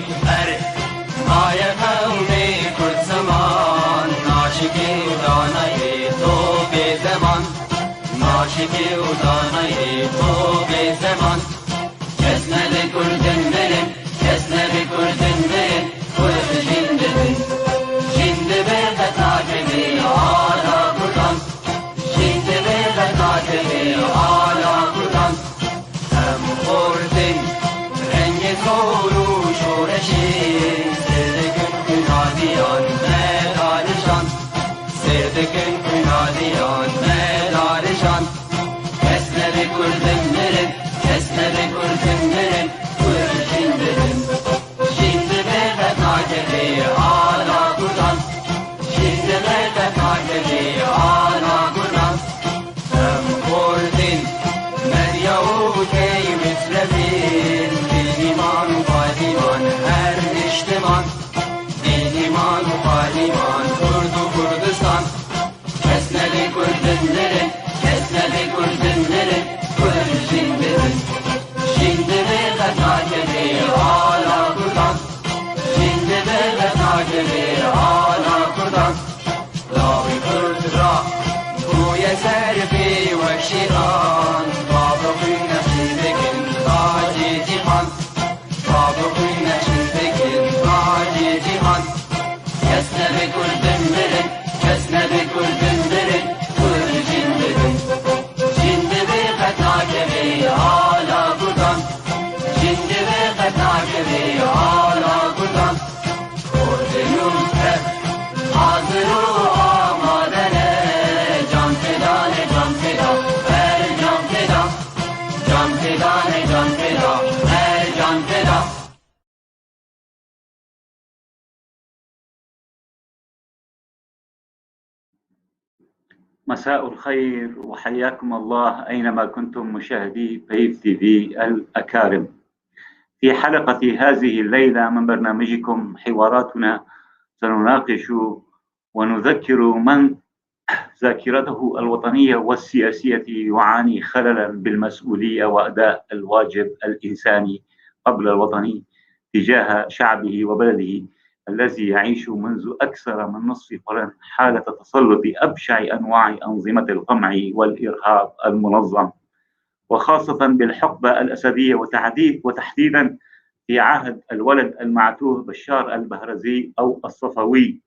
بفرق مایه قومی کرد زمان ناشکی و دانه تو به زمان ناشکی و دانه تو به زمان کس نده کردن برن کس نده کردن برن کرد جنده بن جنده به قطعه آلا کردن جنده به قطعه آلا کردن هم خوردن رنگ کورو شورشی سردکن کنادیان مدارشان سردکن کنادیان مدارشان کس نده کردن برن کس نده کردن برن کرد جنده بن جنده به قطعه آلا کردن جنده به قطعه آلا کردن هم خوردن مریا و کی مثل ایمان و پادیمان هر اجتماع ایمان و پادیمان کرد و کردستان کس نده کردن نره کس نده کردن نره کرد جنده بن جنده به قطعه آلا کردن جنده به قطعه آلا کردن لاوی کرد را گوی سرفی و شیران بابا خوی نشیدگن تاجی جیهان بابا خوی نشیدگن تاجی جیهان کس نده کردن برن کس نده کردن برن کرد جنده بن جنده به قطعه آلا کردن جنده به قطعه آلا کردن کردنون هر حاضر و آمادنه جان فدانه جان فدا هر جان فدا جان فدانه جان فدا هر جان فدا مساء الخير وحياكم الله أينما كنتم مشاهدي بيف تي في الأكارم. في حلقة هذه الليلة من برنامجكم حواراتنا سنناقش ونذكر من ذاكرته الوطنية والسياسية يعاني خللا بالمسؤولية وأداء الواجب الإنساني قبل الوطني تجاه شعبه وبلده الذي يعيش منذ أكثر من نصف قرن حالة تسلط أبشع أنواع أنظمة القمع والإرهاب المنظم، وخاصة بالحقبة الأسدية وتحديدا في عهد الولد المعتوه بشار البهرزي أو الصفوي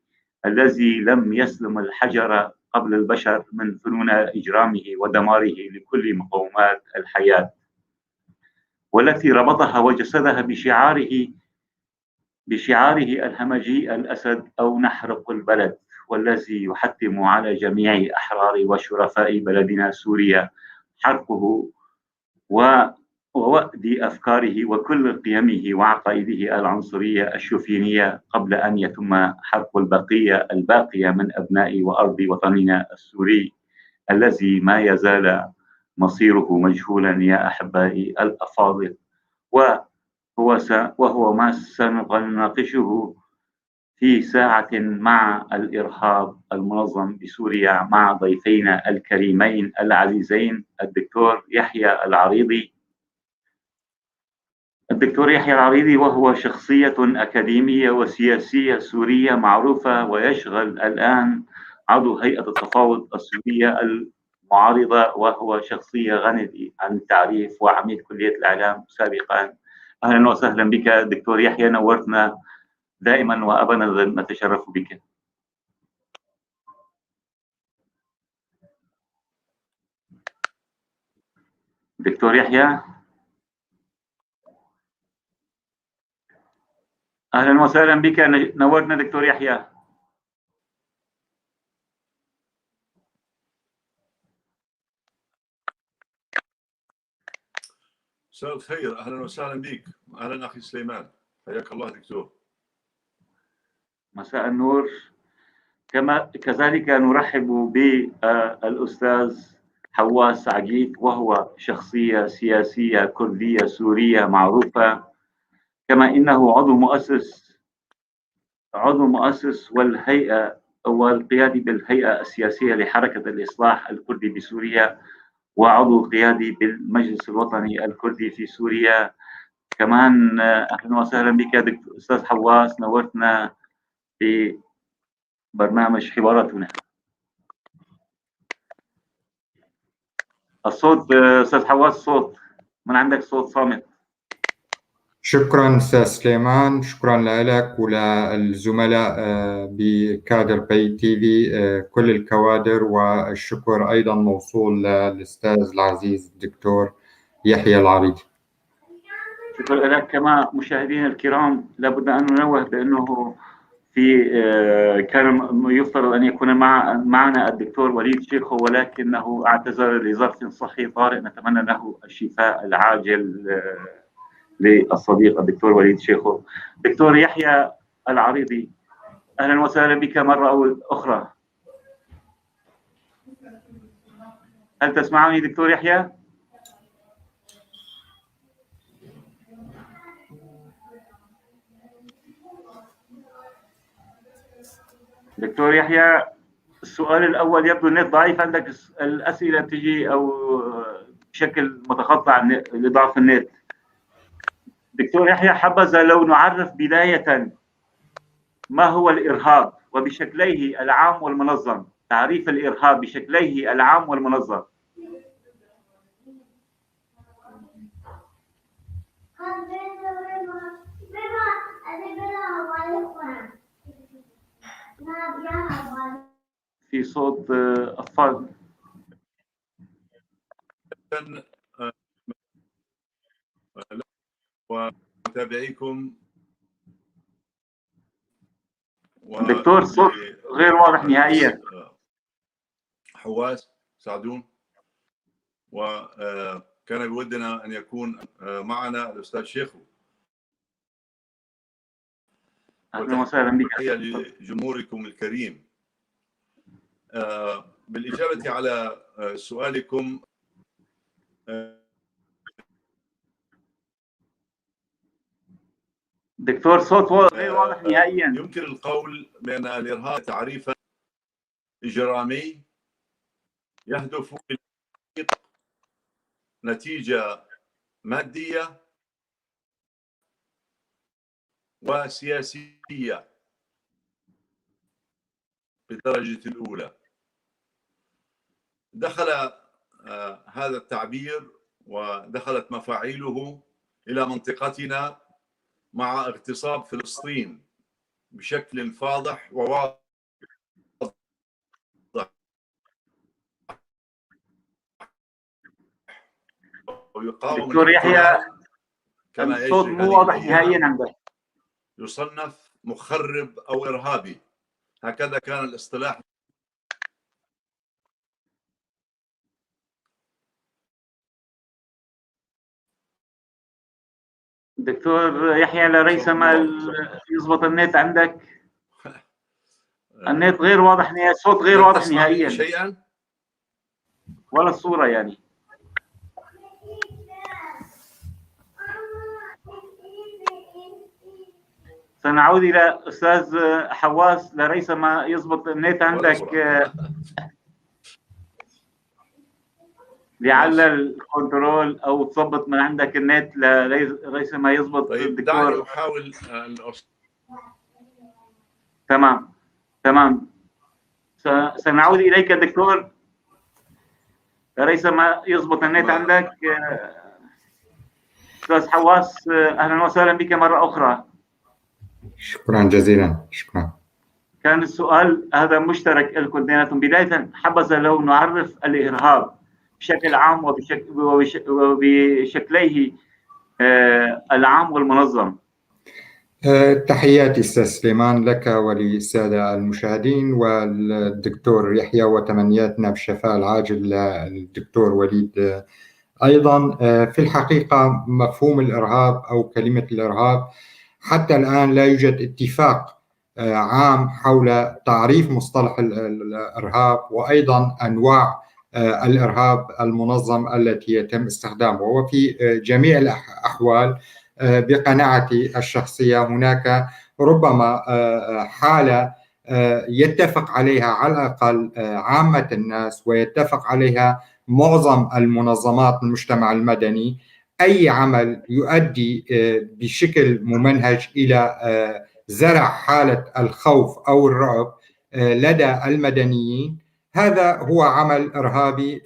الذي لم يسلم الحجر قبل البشر من فنون إجرامه ودماره لكل مقومات الحياة، والتي ربطها وجسدها بشعاره الهمجي الأسد أو نحرق البلد، والذي يحتم على جميع أحرار وشرفاء بلدنا سوريا حرقه ووأد أفكاره وكل قيمه وعقائده العنصرية الشوفينية قبل أن يتم حرق الباقية من أبناء وأرض وطننا السوري الذي ما يزال مصيره مجهولا يا أحبائي الأفاضل، وهو ما سنناقشه في ساعة مع الإرهاب المنظم بسوريا مع ضيفينا الكريمين العزيزين الدكتور يحيى العريضي. الدكتور يحيى العريضي وهو شخصية أكاديمية وسياسية سورية معروفة، ويشغل الآن عضو هيئة التفاوض السورية المعارضة، وهو شخصية غنية عن التعريف وعميد كلية الإعلام سابقا. أهلا وسهلا بك دكتور يحيى، نورتنا دائما وأبدا نتشرف بك. دكتور يحيى أهلا وسهلا بك، نورتنا دكتور يحيى. مساء الخير، أهلا وسهلا بك. أهلا أخي سليمان، حياك الله دكتور. مساء النور. كذلك نرحب بالأستاذ حواس عقيد، وهو شخصية سياسية كردية سورية معروفة، كما إنه عضو مؤسس والقيادي بالهيئة السياسية لحركة الإصلاح الكردي بسوريا، وعضو قيادي بالمجلس الوطني الكردي في سوريا، كمان أهلا وسهلا بك يا أستاذ حواس، نورتنا في برنامج حواراتنا. الصوت أستاذ حواس، صوت من عندك، صوت صامت. شكرا أستاذ سليمان، شكرا لك وللزملاء بكادر بي تي في، كل الكوادر، والشكر أيضا موصول للأستاذ العزيز الدكتور يحيى العريضي. شكرا لك. كما مشاهدينا الكرام، لابد أن ننوه بأنه في كان يفترض أن يكون معنا الدكتور وليد شيخو، ولكنه اعتذر لظرف صحي طارئ. نتمنى له الشفاء العاجل للصديق الدكتور وليد شيخو. دكتور يحيى العريضي، أهلا وسهلا بك مرة أخرى. هل تسمعني دكتور يحيى؟ دكتور يحيى، السؤال الأول يبدو النت ضعيف عندك، الأسئلة تجي أو بشكل متقطع لضعف النت. دكتور يحيى، حبذا لو نعرف بداية ما هو الإرهاب وبشكليه العام والمنظم، تعريف الإرهاب بشكليه العام والمنظم. في صوت أطفال. ومتابعيكم دكتور، صوت غير واضح نهائيا. حواس سعدون، وكان بودنا أن يكون معنا الأستاذ شيخو. أهلا وسهلا بك. تحية لجمهوركم الكريم. بالإجابة على سؤالكم، دكتور، صوت غير واضح نهائيا. يمكن القول بأن الإرهاب تعريفا إجرامي يهدف إلى نتيجة مادية وسياسية بالدرجة الأولى. دخل هذا التعبير ودخلت مفاعيله إلى منطقتنا مع اغتصاب فلسطين بشكل فاضح وواضح. دكتور يحيى، الصوت مو واضح نهائيا عندك. يصنف مخرب أو إرهابي، هكذا كان الاصطلاح. دكتور يحيى، لريثما يضبط النت عندك. النت غير واضح نهائيا، الصوت غير واضح نهائيا شيئا ولا الصورة يعني. سنعود إلى أستاذ حواس لريثما يضبط النت عندك، لعل الكنترول أو تضبط من عندك النت لريثما يضبط. طيب، دعني أحاول تمام. سنعود إليك دكتور لريثما يضبط النت عندك. أستاذ حواس، أهلا وسهلا بك مرة أخرى. شكرا جزيلا. شكرا. كان السؤال هذا مشترك لكم اثنيناتهم. بداية، حبذا لو نعرف الإرهاب بشكل عام وبشكليه العام والمنظم. تحياتي أستاذ سليمان لك وللسادة المشاهدين والدكتور يحيى، وتمنياتنا بالشفاء العاجل للدكتور وليد أيضا. في الحقيقة مفهوم الإرهاب أو كلمة الإرهاب حتى الآن لا يوجد اتفاق عام حول تعريف مصطلح الإرهاب وأيضا أنواع الإرهاب المنظم التي يتم استخدامه. وفي جميع الأحوال بقناعتي الشخصية هناك ربما حالة يتفق عليها على الأقل عامة الناس ويتفق عليها معظم المنظمات المجتمع المدني، أي عمل يؤدي بشكل ممنهج إلى زرع حالة الخوف أو الرعب لدى المدنيين، هذا هو عمل إرهابي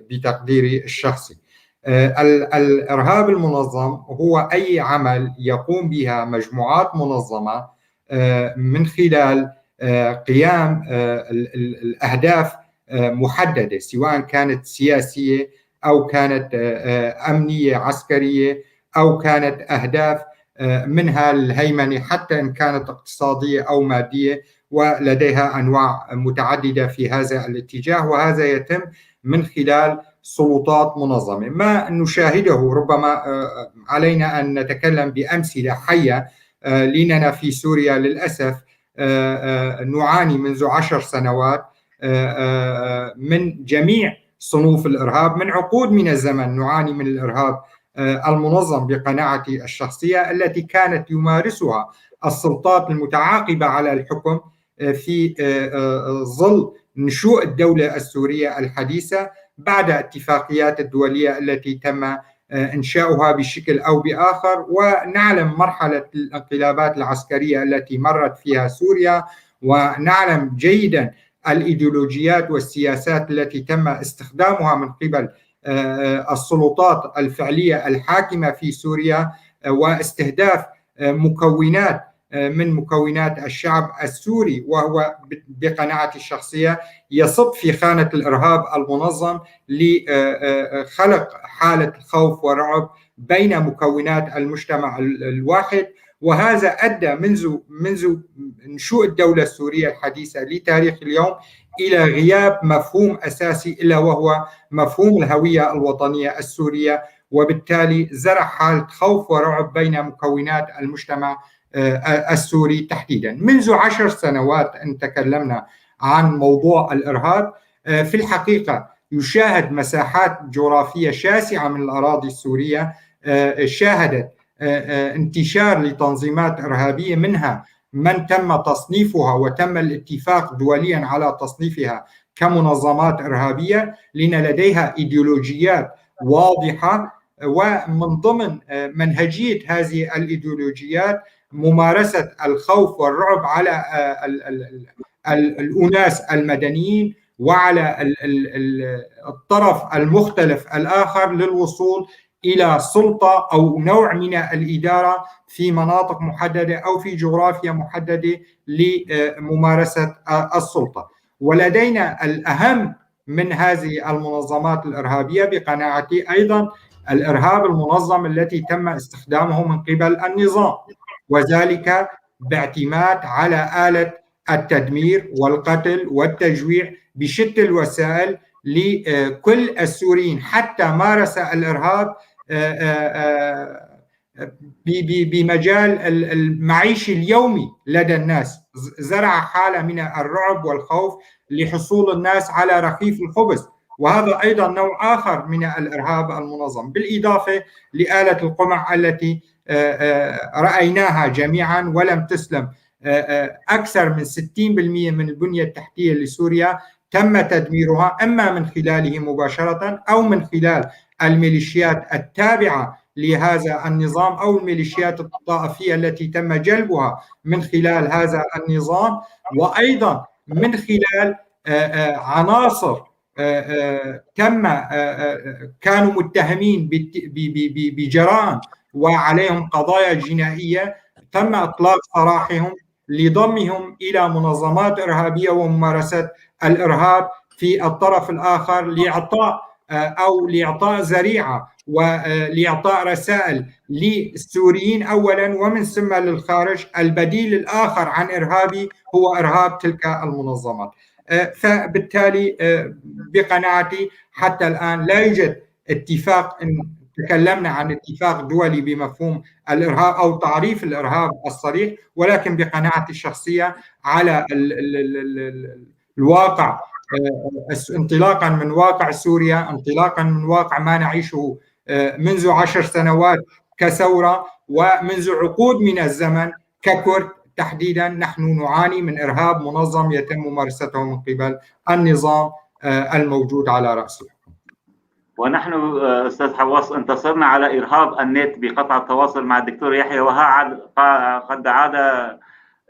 بتقديري الشخصي. الإرهاب المنظم هو أي عمل يقوم بها مجموعات منظمة من خلال قيام الأهداف محددة، سواء كانت سياسية أو كانت أمنية عسكرية أو كانت أهداف منها الهيمنة، حتى إن كانت اقتصادية أو مادية، ولديها أنواع متعددة في هذا الاتجاه، وهذا يتم من خلال سلطات منظمة. ما نشاهده ربما علينا أن نتكلم بأمثلة حية، لأننا في سوريا للأسف نعاني منذ 10 سنوات من جميع صنوف الإرهاب، من عقود من الزمن نعاني من الإرهاب المنظم بقناعتي الشخصية، التي كانت يمارسها السلطات المتعاقبة على الحكم في ظل نشوء الدولة السورية الحديثة بعد اتفاقيات الدولية التي تم إنشاؤها بشكل أو بآخر. ونعلم مرحلة الانقلابات العسكرية التي مرت فيها سوريا، ونعلم جيدا الإيديولوجيات والسياسات التي تم استخدامها من قبل السلطات الفعلية الحاكمة في سوريا، واستهداف مكونات من مكونات الشعب السوري، وهو بقناعتي الشخصية يصب في خانة الإرهاب المنظم لخلق حالة خوف ورعب بين مكونات المجتمع الواحد. وهذا أدى منذ نشوء الدولة السورية الحديثة لتاريخ اليوم إلى غياب مفهوم أساسي إلا وهو مفهوم الهوية الوطنية السورية، وبالتالي زرع حالة خوف ورعب بين مكونات المجتمع السوري تحديدا. منذ 10 سنوات إن تكلمنا عن موضوع الإرهاب، في الحقيقة يشاهد مساحات جغرافية شاسعة من الأراضي السورية شاهدت انتشار لتنظيمات إرهابية، منها من تم تصنيفها وتم الاتفاق دوليا على تصنيفها كمنظمات إرهابية، لأن لديها إيديولوجيات واضحة، ومن ضمن منهجية هذه الإيديولوجيات ممارسة الخوف والرعب على الأناس المدنيين وعلى الطرف المختلف الآخر للوصول إلى سلطة أو نوع من الإدارة في مناطق محددة أو في جغرافيا محددة لممارسة السلطة. ولدينا الأهم من هذه المنظمات الإرهابية بقناعتي أيضا الإرهاب المنظم التي تم استخدامه من قبل النظام، وذلك باعتماد على آلة التدمير والقتل والتجويع بشتى الوسائل لكل السوريين، حتى مارس الإرهاب بمجال المعيش اليومي لدى الناس، زرع حالة من الرعب والخوف لحصول الناس على رغيف الخبز، وهذا أيضا نوع آخر من الإرهاب المنظم، بالإضافة لآلة القمع التي رأيناها جميعا ولم تسلم. أكثر من 60% من البنية التحتية لسوريا تم تدميرها، إما من خلاله مباشرة أو من خلال الميليشيات التابعة لهذا النظام أو الميليشيات الطائفية التي تم جلبها من خلال هذا النظام، وأيضا من خلال عناصر كانوا متهمين بجرائم وعليهم قضايا جنائية، تم إطلاق سراحهم لضمهم إلى منظمات إرهابية وممارسة الإرهاب في الطرف الآخر، لإعطاء ذريعة ولإعطاء رسائل للسوريين أولا ومن ثم للخارج البديل الآخر عن إرهابي هو إرهاب تلك المنظمات. فبالتالي بقناعتي حتى الآن لا يوجد اتفاق، إن تكلمنا عن اتفاق دولي بمفهوم الإرهاب أو تعريف الإرهاب الصريح، ولكن بقناعتي الشخصية على الواقع، انطلاقا من واقع سوريا، انطلاقا من واقع ما نعيشه منذ 10 سنوات كثورة ومنذ عقود من الزمن ككرد تحديدا، نحن نعاني من إرهاب منظم يتم ممارسته من قبل النظام الموجود على رأسه. ونحن أستاذ حواس انتصرنا على إرهاب النت بقطع التواصل مع الدكتور يحيى، قد عاد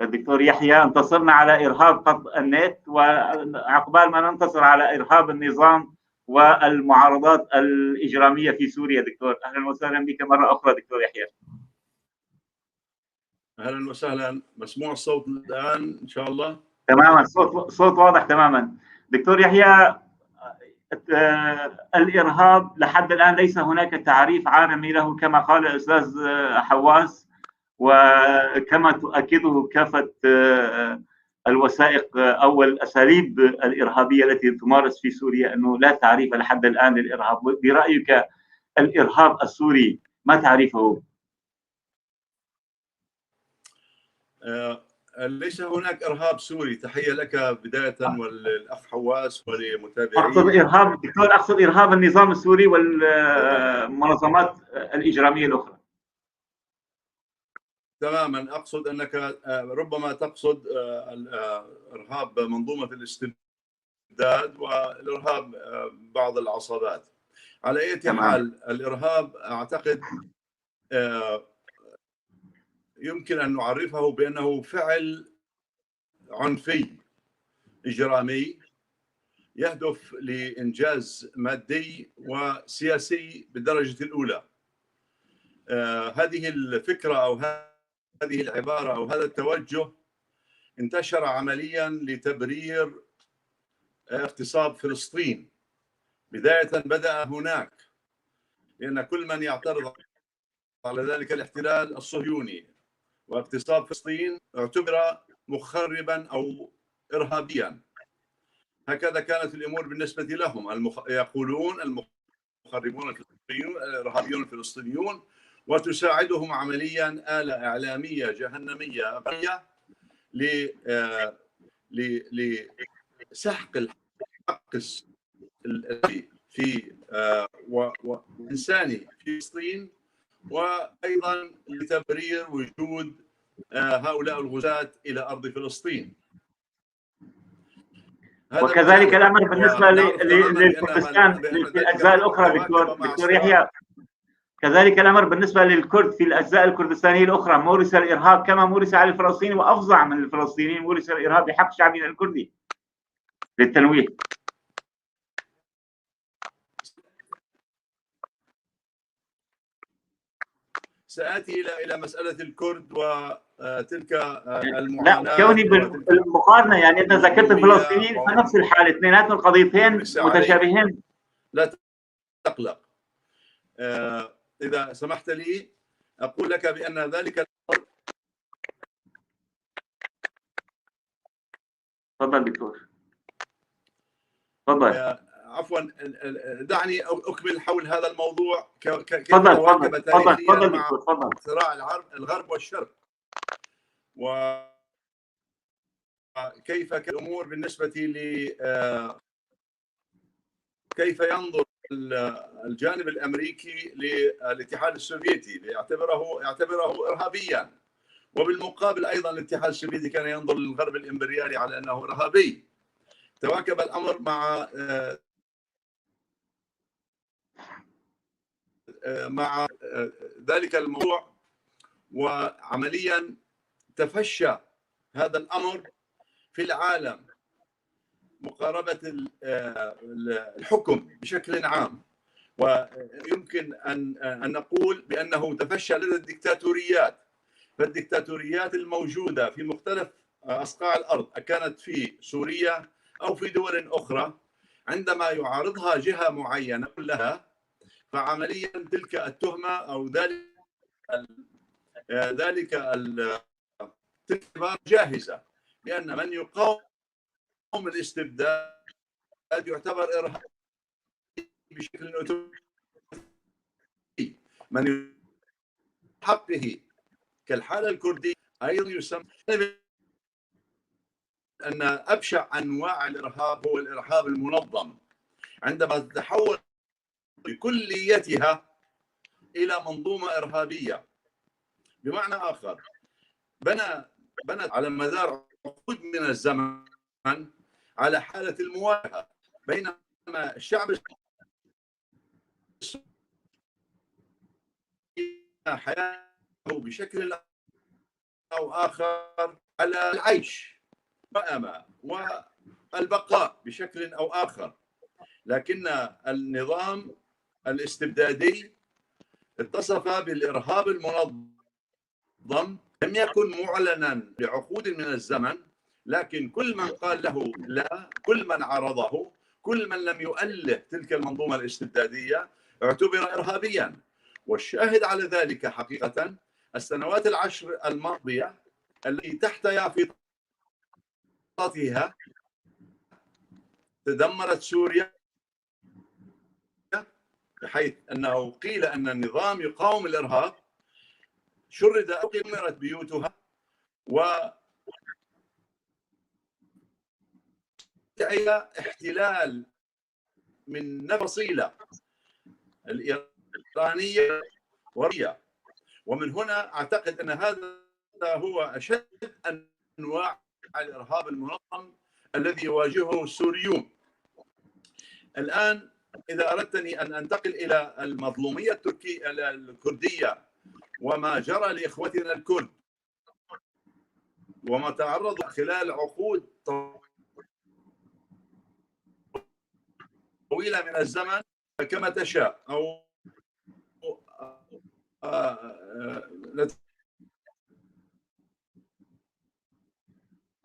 الدكتور يحيى. انتصرنا على إرهاب قطع النت، وعقبال ما ننتصر على إرهاب النظام والمعارضات الإجرامية في سوريا. دكتور أهلا وسهلا بك مرة أخرى دكتور يحيى. أهلا وسهلا. مسموع الصوت الآن إن شاء الله؟ تماما، صوت واضح تماما. دكتور يحيى، الإرهاب لحد الآن ليس هناك تعريف عالمي له كما قال الأستاذ حواس، وكما تؤكده كافة الوثائق أو الأساليب الإرهابية التي تمارس في سوريا، أنه لا تعريف لحد الآن للإرهاب. برأيك الإرهاب السوري ما تعريفه؟ ليس هناك إرهاب سوري. تحية لك بداية والأخ حواس ولمتابعين. أقصد إرهاب دكتور، أقصد إرهاب النظام السوري والمنظمات الإجرامية الأخرى. تماما، أقصد أنك ربما تقصد إرهاب منظومة الاستبداد والإرهاب بعض العصابات. على أي حال الإرهاب أعتقد يمكن أن نعرفه بأنه فعل عنفي إجرامي يهدف لإنجاز مادي وسياسي بالدرجة الأولى. هذه الفكرة أو هذه العبارة أو هذا التوجه انتشر عمليا لتبرير اغتصاب فلسطين. بداية بدأ هناك، لأن كل من يعترض على ذلك الاحتلال الصهيوني واغتصاب فلسطين اعتبر مخربا أو إرهابيا. هكذا كانت الأمور بالنسبة لهم. يقولون المخربون الفلسطينيون الإرهابيون الفلسطينيون، وتساعدهم عمليا آلة إعلامية جهنمية أبرية لسحق الحق في وإنساني في فلسطين، وأيضا لتبرير وجود هؤلاء الغزاة إلى أرض فلسطين. وكذلك الأمر بالنسبة للكردستان في الأجزاء الأخرى دكتور يحيى. كذلك الأمر بالنسبة للكرد في الأجزاء الكردستانية الأخرى. مورس الإرهاب كما مورس على الفلسطينيين، وأفظع من الفلسطينيين مورس الإرهاب بحق شعبنا الكردي للتنويه. سآتي إلى مسألة الكرد وتلك المعاناة. لا، كوني بالمقارنة يعني أنت ذكرت الفلسطينيين فنفس الحال، اثنيناتهم القضيتين متشابهين. لا تقلق. إذا سمحت لي أقول لك بأن ذلك. تفضل دكتور، تفضل. عفوا، دعني أكمل حول هذا الموضوع. تفضل تفضل. صراع الغرب والشرق، وكيف كانت الأمور بالنسبة كيف ينظر الجانب الأمريكي للاتحاد السوفيتي، يعتبره إرهابيا، وبالمقابل أيضا الاتحاد السوفيتي كان ينظر للغرب الإمبريالي على أنه إرهابي. تواكب الأمر مع ذلك الموضوع، وعمليا تفشى هذا الأمر في العالم، مقاربة الحكم بشكل عام. ويمكن أن نقول بأنه تفشى لدى الدكتاتوريات. فالدكتاتوريات الموجودة في مختلف أصقاع الأرض، كانت في سوريا أو في دول أخرى، عندما يعارضها جهة معينة لها، فعمليا تلك التهمة أو ذلك العبارة جاهزة، لأن من يقاوم الاستبداد يعتبر إرهابي بشكل أوتوماتيكي. من حقه كالحالة الكردية أيضا يسمى أن أبشع أنواع الإرهاب هو الإرهاب المنظم، عندما تتحول بكليتها إلى منظومة إرهابية. بمعنى آخر، بنت على مدار عقود من الزمن على حالة المواجهة، بينما الشعب حياته بشكل أو آخر على العيش والبقاء بشكل أو آخر، لكن النظام الاستبدادي اتصف بالإرهاب المنظم، لم يكن معلنا لعقود من الزمن، لكن كل من قال له لا، كل من عرضه، كل من لم يؤله تلك المنظومة الاستبدادية اعتبر إرهابيا. والشاهد على ذلك حقيقة السنوات العشر الماضية التي تحت يافطتها تدمرت سوريا، بحيث أنه قيل أن النظام يقاوم الإرهاب، شرد أو دمرت بيوتها، و احتلال من فصيلة الإيرانية والروسية. ومن هنا أعتقد أن هذا هو أشد أنواع الإرهاب المنظم الذي يواجهه السوريون. الآن إذا أردتني أن أنتقل إلى المظلومية الكردية وما جرى لإخوتنا الكرد وما تعرض خلال عقود طويلة من الزمن كما تشاء أو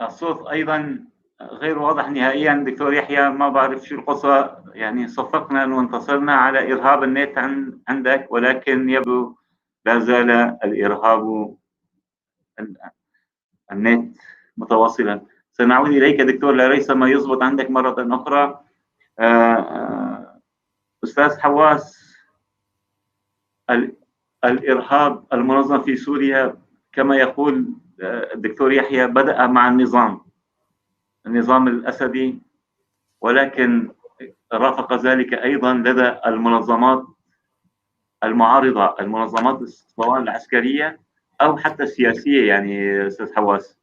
الصوت أيضا غير واضح نهائيا دكتور يحيى، ما بعرف شو القصة، يعني صفقنا أنه انتصرنا على إرهاب النت عندك، ولكن يبدو لا زال الإرهاب النت متواصلا. سنعود إليك دكتور لريثما يضبط عندك مرة أخرى. أستاذ حواس، الإرهاب المنظم في سوريا كما يقول الدكتور يحيى بدأ مع النظام الأسدي، ولكن رافق ذلك أيضا لدى المنظمات المعارضة، المنظمات سواء العسكرية أو حتى السياسية. يعني أستاذ حواس،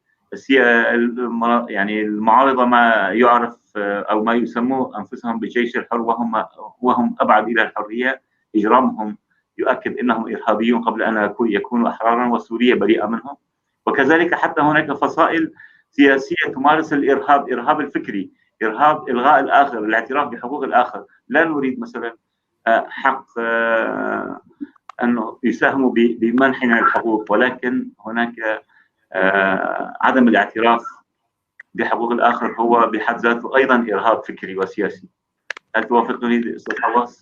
يعني المعارضة ما يعرف أو ما يسموه أنفسهم بالجيش الحر، وهم أبعد إلى الحرية. إجرامهم يؤكد أنهم إرهابيون قبل أن يكونوا أحرارا، وسوريا بريئة منهم. وكذلك حتى هناك فصائل سياسية تمارس إرهاب الفكري، إرهاب إلغاء الآخر، الاعتراف بحقوق الآخر. لا نريد مثلا حق أنه يساهموا بمنحنا الحقوق، ولكن هناك عدم الاعتراف بحقوق الآخر هو بحد ذاته أيضا إرهاب فكري وسياسي. هل توافقني أستاذ حواس؟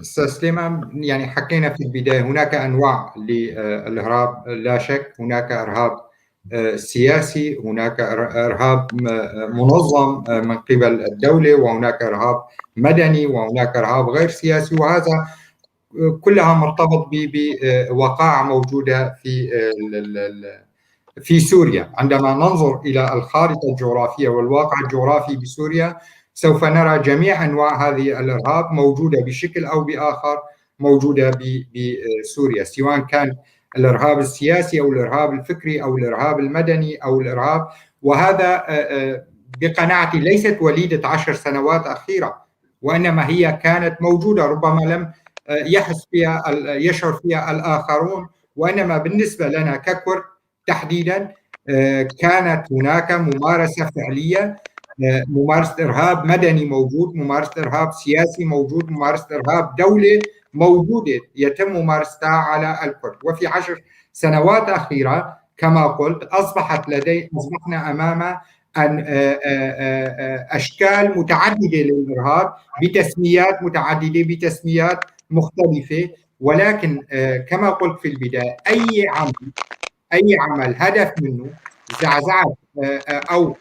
أستاذ سليمان، يعني حكينا في البداية هناك أنواع للإرهاب، لا شك هناك إرهاب سياسي، هناك إرهاب منظم من قبل الدولة، وهناك إرهاب مدني، وهناك إرهاب غير سياسي، وهذا كلها مرتبط بوقائع موجودة في سوريا. عندما ننظر إلى الخارطة الجغرافية والواقع الجغرافي بسوريا سوف نرى جميع أنواع هذه الإرهاب موجودة بشكل أو بآخر، موجودة بسوريا، سواء كان الإرهاب السياسي أو الإرهاب الفكري أو الإرهاب المدني أو الإرهاب. وهذا بقناعتي ليست وليدة 10 سنوات أخيرة، وإنما هي كانت موجودة، ربما لم يشعر فيها الآخرون، وإنما بالنسبة لنا ككرد تحديدا كانت هناك ممارسة فعلية، ممارسة إرهاب مدني موجود، ممارسة إرهاب سياسي موجود، ممارسة إرهاب دولة موجودة يتم ممارستها على الكرد. وفي 10 سنوات أخيرة كما قلت أصبحنا أمام أشكال متعددة للإرهاب بتسميات متعددة بتسميات مختلفة، ولكن كما قلت في البداية أي عمل هدف منه زعزعة أو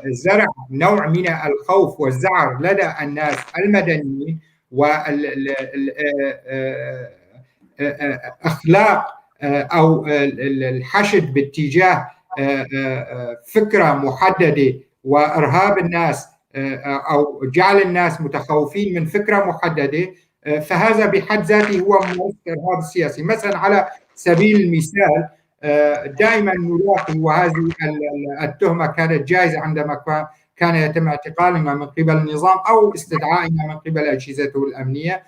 زرع نوع من الخوف والذعر لدى الناس المدنيين والأخلاق أو الحشد باتجاه فكرة محددة وإرهاب الناس أو جعل الناس متخوفين من فكرة محددة، فهذا بحد ذاته هو ممارسة الإرهاب السياسي. مثلا على سبيل المثال دائما نلاحظ، وهذه التهمة كانت جائزة عندما كان يتم اعتقالنا من قبل النظام أو استدعائنا من قبل أجهزته الأمنية،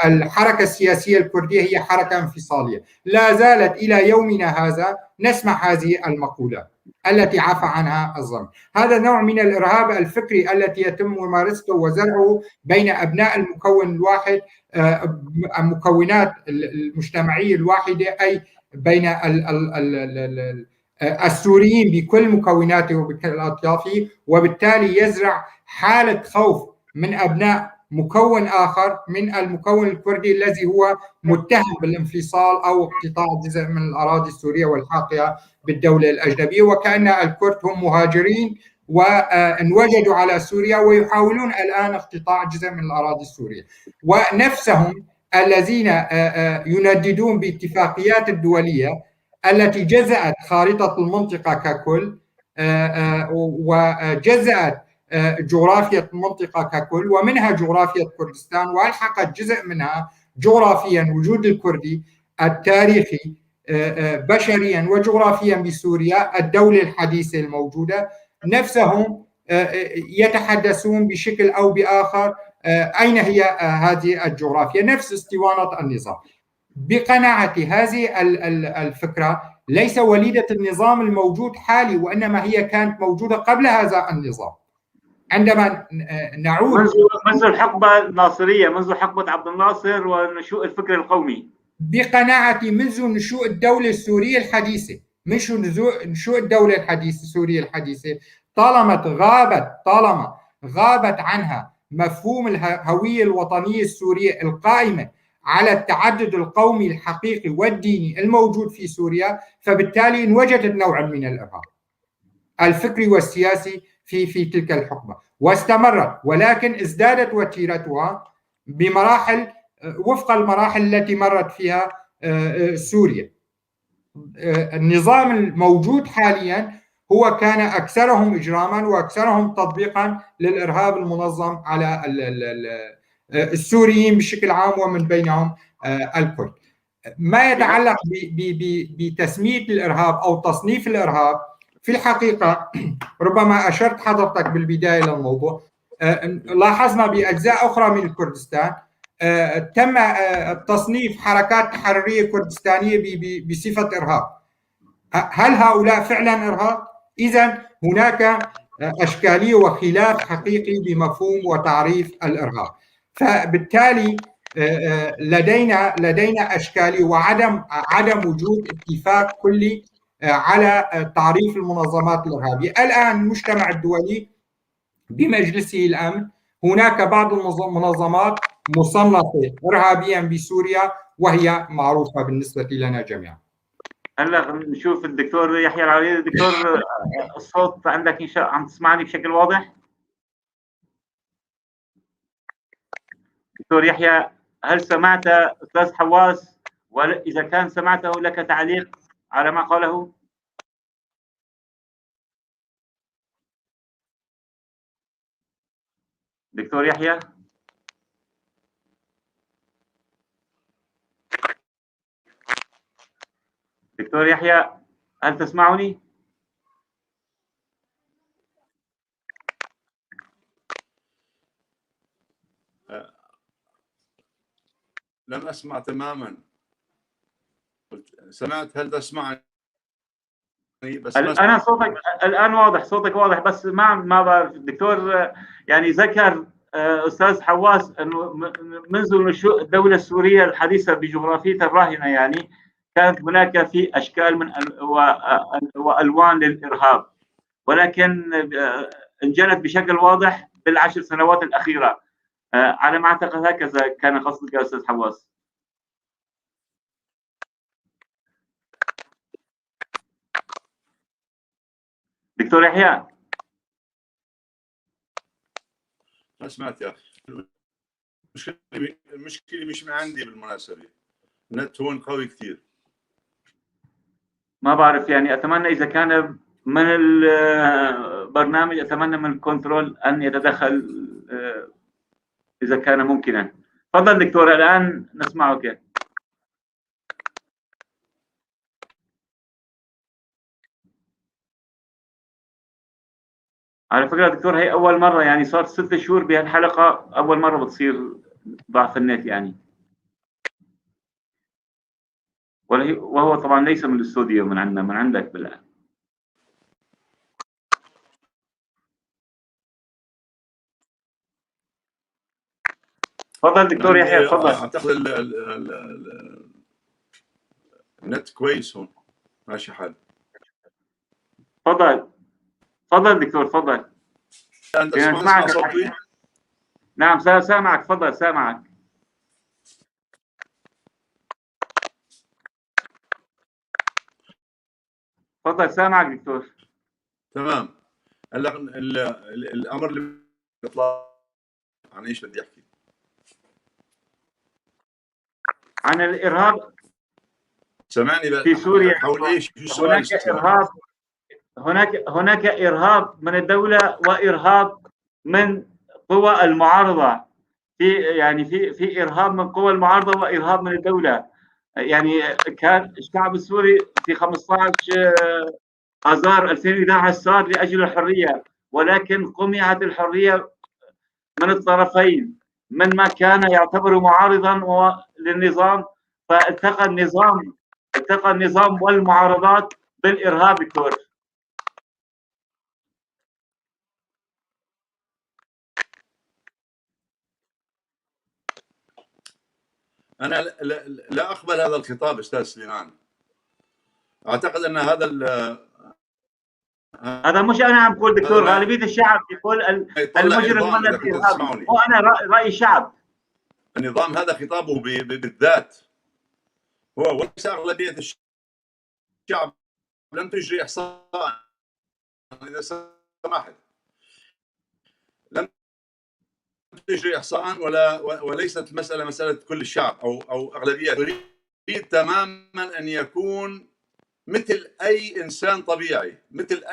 الحركة السياسية الكردية هي حركة انفصالية. لا زالت إلى يومنا هذا نسمع هذه المقولات التي عفى عنها الظن. هذا نوع من الإرهاب الفكري التي يتم ممارسته وزرعه بين أبناء المكون الواحد، المكونات المجتمعية الواحدة، أي بين السوريين بكل مكوناته وبكل أطيافه، وبالتالي يزرع حالة خوف من أبناء مكون آخر من المكون الكردي الذي هو متهم بالانفصال أو اقتطاع جزء من الأراضي السورية والحاقها بالدولة الأجنبية، وكأن الكرد هم مهاجرين وانوجدوا على سوريا ويحاولون الآن اقتطاع جزء من الأراضي السورية. ونفسهم الذين ينددون باتفاقيات الدولية التي جزأت خارطة المنطقة ككل وجزأت جغرافيا المنطقة ككل ومنها جغرافيا كردستان، والحقت جزء منها جغرافيا وجود الكردي التاريخي بشريا وجغرافيا بسوريا الدولة الحديثة الموجودة. نفسهم يتحدثون بشكل أو بآخر أين هي هذه الجغرافيا، نفس اسطوانة النظام. بقناعتي هذه الفكرة ليس وليدة النظام الموجود حالي، وإنما هي كانت موجودة قبل هذا النظام. عندما نعود منذ الحقبة الناصرية، منذ حقبة عبد الناصر ونشوء الفكر القومي، بقناعتي منذ نشوء الدولة السورية الحديثة، مش نشوء الدولة الحديثة السورية الحديثة، طالما غابت عنها مفهوم الهوية الوطنية السورية القائمة على التعدد القومي الحقيقي والديني الموجود في سوريا، فبالتالي انوجدت نوع من الإرهاب الفكري والسياسي في تلك الحقبة واستمرت، ولكن ازدادت وتيرتها بمراحل وفق المراحل التي مرت فيها سوريا. النظام الموجود حاليا هو كان أكثرهم إجراما وأكثرهم تطبيقا للإرهاب المنظم على السوريين بشكل عام ومن بينهم الكرد. ما يتعلق بتسمية الإرهاب أو تصنيف الإرهاب، في الحقيقة ربما أشرت حضرتك بالبداية للموضوع، لاحظنا بأجزاء أخرى من كردستان تم تصنيف حركات تحررية كردستانية بصفة إرهاب. هل هؤلاء فعلا إرهاب؟ إذن هناك أشكالية وخلاف حقيقي بمفهوم وتعريف الإرهاب. فبالتالي لدينا أشكالية وعدم وجود اتفاق كلي على تعريف المنظمات الإرهابية. الآن المجتمع الدولي بمجلسه الأمن هناك بعض المنظمات مصنفة إرهابيا بسوريا وهي معروفة بالنسبة لنا جميعا. هلا نشوف الدكتور يحيى العويد. دكتور الصوت عندك إن شاء عم تسمعني بشكل واضح؟ دكتور يحيى، هل سمعت أستاذ حواس؟ وإذا كان سمعته لك تعليق على ما قاله؟ دكتور يحيى؟ دكتور يحيى، هل تسمعني؟ لم أسمع تماما. سمعت هل تسمعني؟ بس أنا صوتك الآن واضح، صوتك واضح، بس ما بعرف الدكتور يعني ذكر أستاذ حواس أنه منذ نشوء الدولة السورية الحديثة بجغرافيتها الراهنة يعني كانت هناك في أشكال من وألوان للإرهاب، ولكن انجلت بشكل واضح بالعشر سنوات الأخيرة. على ما أعتقد هكذا كان قصدك يا أستاذ حواس. دكتور يحيى، ما سمعت يا أخي. المشكلة مش من عندي بالمناسبة، النت هون قوي كثير. ما بعرف يعني، أتمنى إذا كان من البرنامج، أتمنى من الكنترول أن يتدخل إذا كان ممكنا. تفضل دكتور، الآن نسمعك. على فكرة دكتور، هي أول مرة يعني صار 6 شهور بهالحلقة، أول مرة بتصير ضعف النت يعني. وهو طبعا ليس من الاستوديو، من عندنا، من عندك بالآن. تفضل دكتور يحيى، تفضل. اعتقد النت كويس هون، ماشي حال. تفضل تفضل دكتور، تفضل. انت تسمع صوتي؟ نعم سامعك، تفضل، سامعك. تفضل سامعك دكتور. تمام. هلا الامر اللي بيطلع عن ايش بدي احكي؟ عن الارهاب. سامعني في سوريا. حول ايش؟ شو السؤال؟ هناك إرهاب من الدولة وإرهاب من قوى المعارضة. في إرهاب من قوى المعارضة وإرهاب من الدولة. يعني كان الشعب السوري في 15 آذار 2011 صار لأجل الحرية، ولكن قمعت الحرية من الطرفين، من ما كان يعتبر معارضا للنظام، فالتقى النظام والمعارضات بالإرهاب دكتور. أنا لا أقبل هذا الخطاب أستاذ سليمان. أعتقد أن هذا مش أنا عم بقول دكتور، غالبية الشعب يقول المجرم من الإرهاب، مو أنا رأي الشعب. النظام هذا خطابه بالذات هو، وليس أغلبية الشعب لم تجري إحصاء. إذا سمحت، لم تجري إحصاء وليست المسألة مسألة كل الشعب أو أغلبية. تريد تماما أن يكون مثل أي إنسان طبيعي، مثل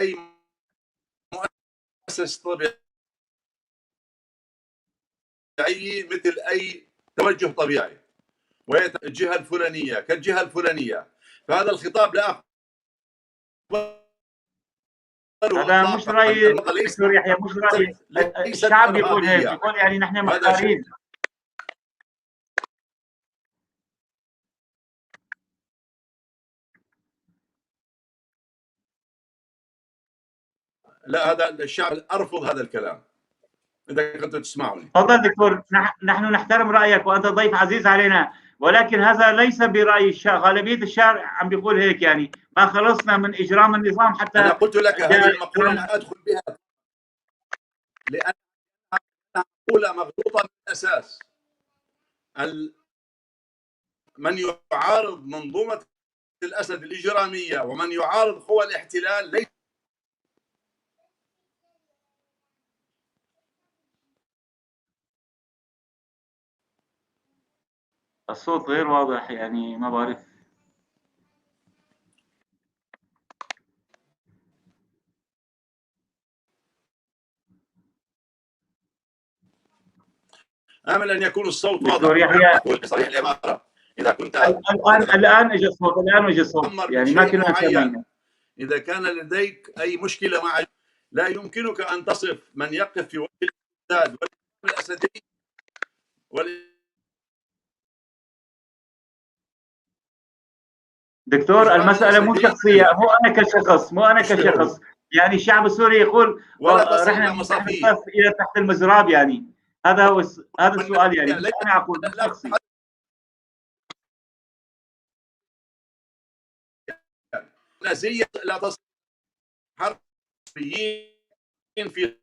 أي مؤسسة طبيعية، مثل أي توجه طبيعي، وهي الجهة الفلانية كالجهة الفلانية. فهذا الخطاب لا هذا مش رأي دكتور يحيى، مش رأي الشعب يقول هيك، يقول يعني نحن مختارين. لا، هذا الشعب أرفض هذا الكلام. إذا كنتوا تسمعوني. تفضل دكتور، نحن نحترم رأيك وأنت ضيف عزيز علينا، ولكن هذا ليس برأي الشعب. غالبية الشارع عم بيقول هيك، يعني ما خلصنا من إجرام النظام حتى. أنا قلت لك هذه المقولة لا أدخل بها، لأن مقولة مغلوطة من الأساس. من يعارض منظومة الأسد الإجرامية ومن يعارض قوى الاحتلال ليس. الصوت غير واضح، يعني ما بعرف. آمل أن يكون الصوت دكتور واضح. يحيى، بصريح العبارة، إذا كنت الآن اجى الصوت، يعني ما كنا سامعين. إذا كان لديك أي مشكلة مع، لا يمكنك أن تصف من يقف في وجه الاستبداد والأسدي دكتور المسألة مو شخصية، مو أنا كشخص، يعني الشعب السوري يقول رحنا إلى تحت المزراب، يعني هذا السؤال، يعني أنا أقول مو شخصي. نازية لا تصل حربيين في.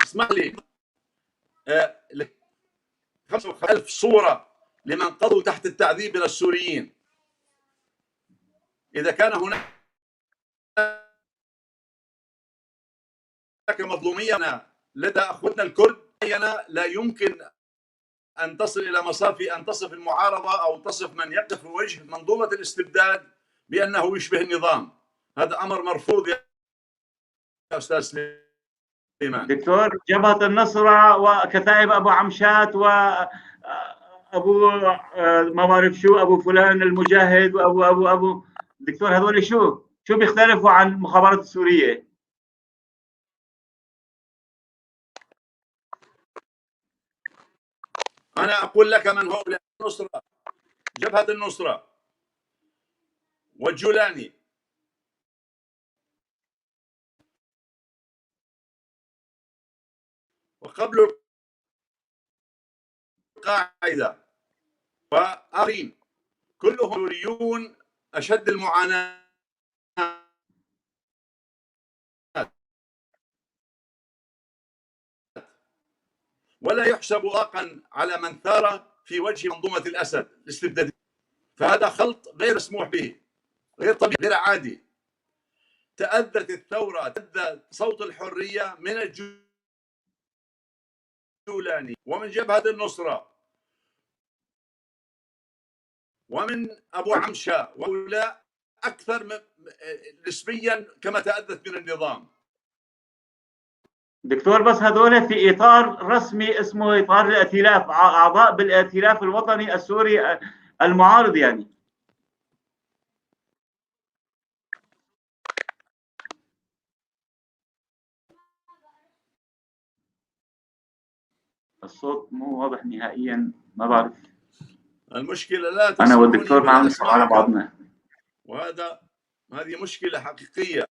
اسمح لي، 55,000 صورة لمن قضوا تحت التعذيب من السوريين. إذا كان هناك مظلومية لدى أخوتنا الكرد، لا يمكن أن تصل إلى مصافي أن تصف المعارضة أو تصف من يقف في وجه منظومة الاستبداد بأنه يشبه النظام. هذا أمر مرفوض يا أستاذ سليمان. دكتور، جبهة النصرة وكتائب أبو عمشات وأبو ما بعرف شو، أبو فلان المجاهد وأبو دكتور، هذول شو بيختلفوا عن المخابرات السورية؟ أنا أقول لك من هؤلاء: النصرة، جبهة النصرة، والجولاني، وقبل القاعدة وآخرين، كلهم سوريون أشد المعاناة، ولا يحسب واقعا على من ثار في وجه منظومة الأسد الاستبدادية. فهذا خلط غير مسموح به، غير طبيعي، غير عادي. تأذت الثورة، تأذى صوت الحرية من الجولاني ومن جبهة النصرة ومن أبو عمشة، وهؤلاء أكثر نسبيا كما تأذت من النظام. دكتور بس هذول في إطار رسمي اسمه إطار الائتلاف، أعضاء بالائتلاف الوطني السوري المعارض يعني. الصوت مو واضح نهائيا، ما بعرف. المشكلة لا أنا والدكتور ما عم نسمع على بعضنا، هذه مشكلة حقيقية.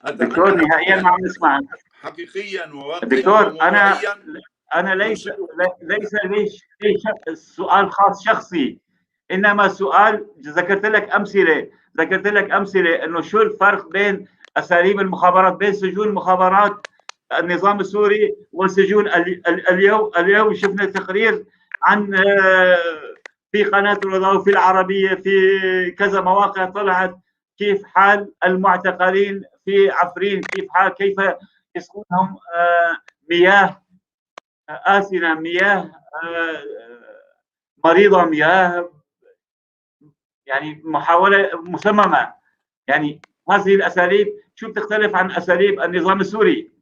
دكتور نهائيا ما عم نسمع حقيقيا وواقعيا. دكتور أنا ليس لي سؤال خاص شخصي، إنما سؤال ذكرت لك أمثلة إنه شو الفرق بين أساليب المخابرات، بين سجون مخابرات النظام السوري وسجون اليوم شفنا تقرير عن في قناة الرضا وفي العربية في كذا مواقع طلعت كيف حال المعتقلين في عفرين، كيف يسقونهم مياه آسنة، مياه مريضة، مياه يعني محاولة مسممة. يعني هذه الأساليب شو بتختلف عن أساليب النظام السوري؟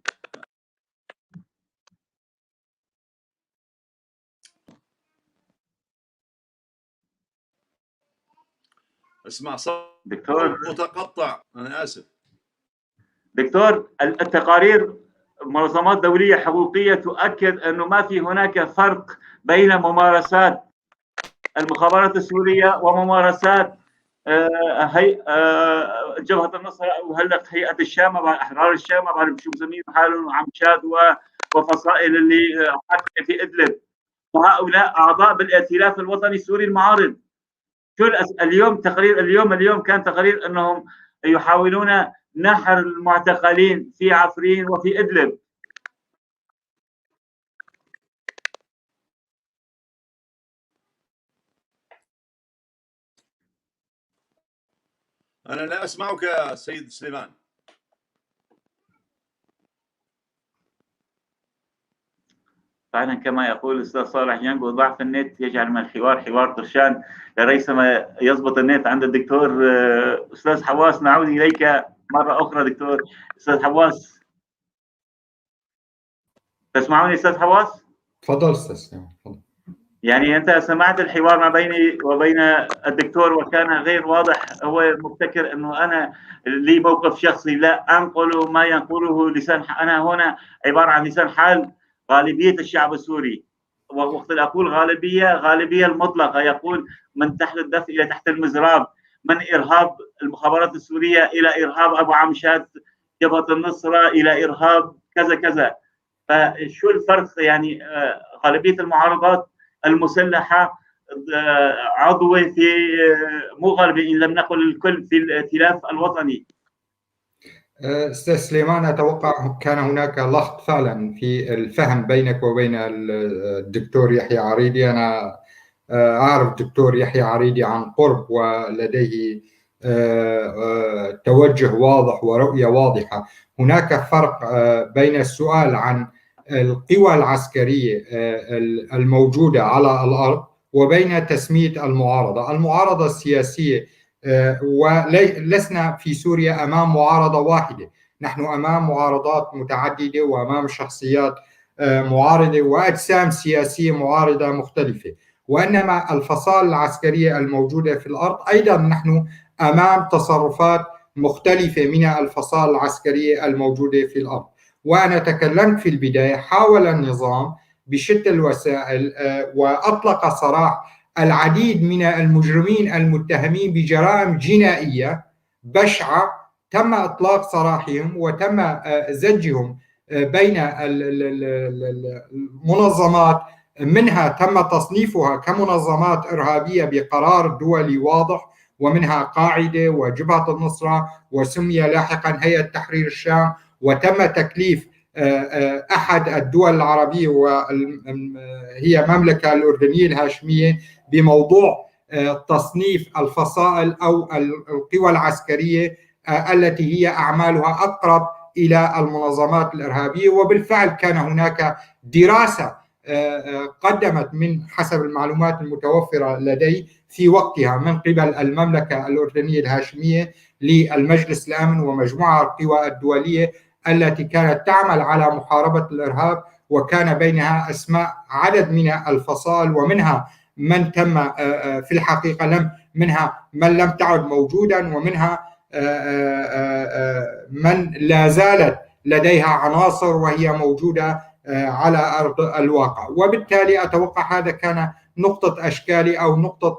اسمع صوت دكتور متقطع، أنا آسف. دكتور، التقارير منظمات دولية حقوقية تؤكد أنه ما في هناك فرق بين ممارسات المخابرات السورية وممارسات جبهة النصرة أو هلق هيئة الشام، أحرار الشام، ما بعرف شو مسمين حالهم، عمشاد وفصائل اللي حاكمة في إدلب، وهؤلاء أعضاء بالائتلاف الوطني السوري المعارض. شو اليوم تقرير اليوم كان تقرير أنهم يحاولون نحر المعتقلين في عفرين وفي إدلب. أنا لا أسمعك يا سيد سليمان. فعلا كما يقول الأستاذ صالح ينقو، ضعف النت يجعل من الحوار حوار طرشان. لريثما يضبط النت عند الدكتور أستاذ حواس. نعود إليك مرة أخرى دكتور. أستاذ حواس، تسمعوني أستاذ حواس؟ تفضل أستاذ سليمان، تفضل. يعني أنت سمعت الحوار ما بيني وبين الدكتور وكان غير واضح. هو مبتكر أنه أنا لي موقف شخصي، لا أنقل ما ينقله لسان، أنا هنا عبارة عن لسان حال غالبية الشعب السوري. ووقت أقول غالبية المطلقة، يقول من تحت الدف إلى تحت المزراب، من إرهاب المخابرات السورية إلى إرهاب أبو عمشات جبهة النصرة إلى إرهاب كذا كذا. فشو الفرق؟ يعني غالبية المعارضات المسلحة عضوة في مو غالبية إن لم نقل الكل في الائتلاف الوطني. أستاذ سليمان، أتوقع كان هناك لخط فعلا في الفهم بينك وبين الدكتور يحيى عريدي. أنا أعرف الدكتور يحيى عريدي عن قرب، ولديه توجه واضح ورؤية واضحة. هناك فرق بين السؤال عن القوى العسكرية الموجودة على الأرض وبين تسمية المعارضة السياسية. ولسنا في سوريا أمام معارضة واحدة، نحن أمام معارضات متعددة وأمام شخصيات معارضة وأجسام سياسية معارضة مختلفة. وإنما الفصائل العسكرية الموجودة في الأرض أيضا نحن أمام تصرفات مختلفة من الفصائل العسكرية الموجودة في الأرض. وأنا تكلمت في البداية، حاول النظام بشتى الوسائل وأطلق سراح العديد من المجرمين المتهمين بجرائم جنائية بشعة، تم إطلاق سراحهم وتم زجهم بين المنظمات، منها تم تصنيفها كمنظمات إرهابية بقرار دولي واضح، ومنها قاعدة وجبهة النصرة، وسمي لاحقا هيئة تحرير الشام، وتم تكليف أحد الدول العربية وهي المملكة الأردنية الهاشمية بموضوع تصنيف الفصائل أو القوى العسكرية التي هي أعمالها أقرب إلى المنظمات الإرهابية. وبالفعل كان هناك دراسة قدمت من حسب المعلومات المتوفرة لدي في وقتها من قبل المملكة الأردنية الهاشمية للمجلس الأمن ومجموعة القوى الدولية التي كانت تعمل على محاربة الإرهاب، وكان بينها أسماء عدد من الفصائل، ومنها من تم في الحقيقة منها من لم تعد موجودا، ومنها من لا زالت لديها عناصر وهي موجودة على أرض الواقع. وبالتالي أتوقع هذا كان نقطة أشكالي أو نقطة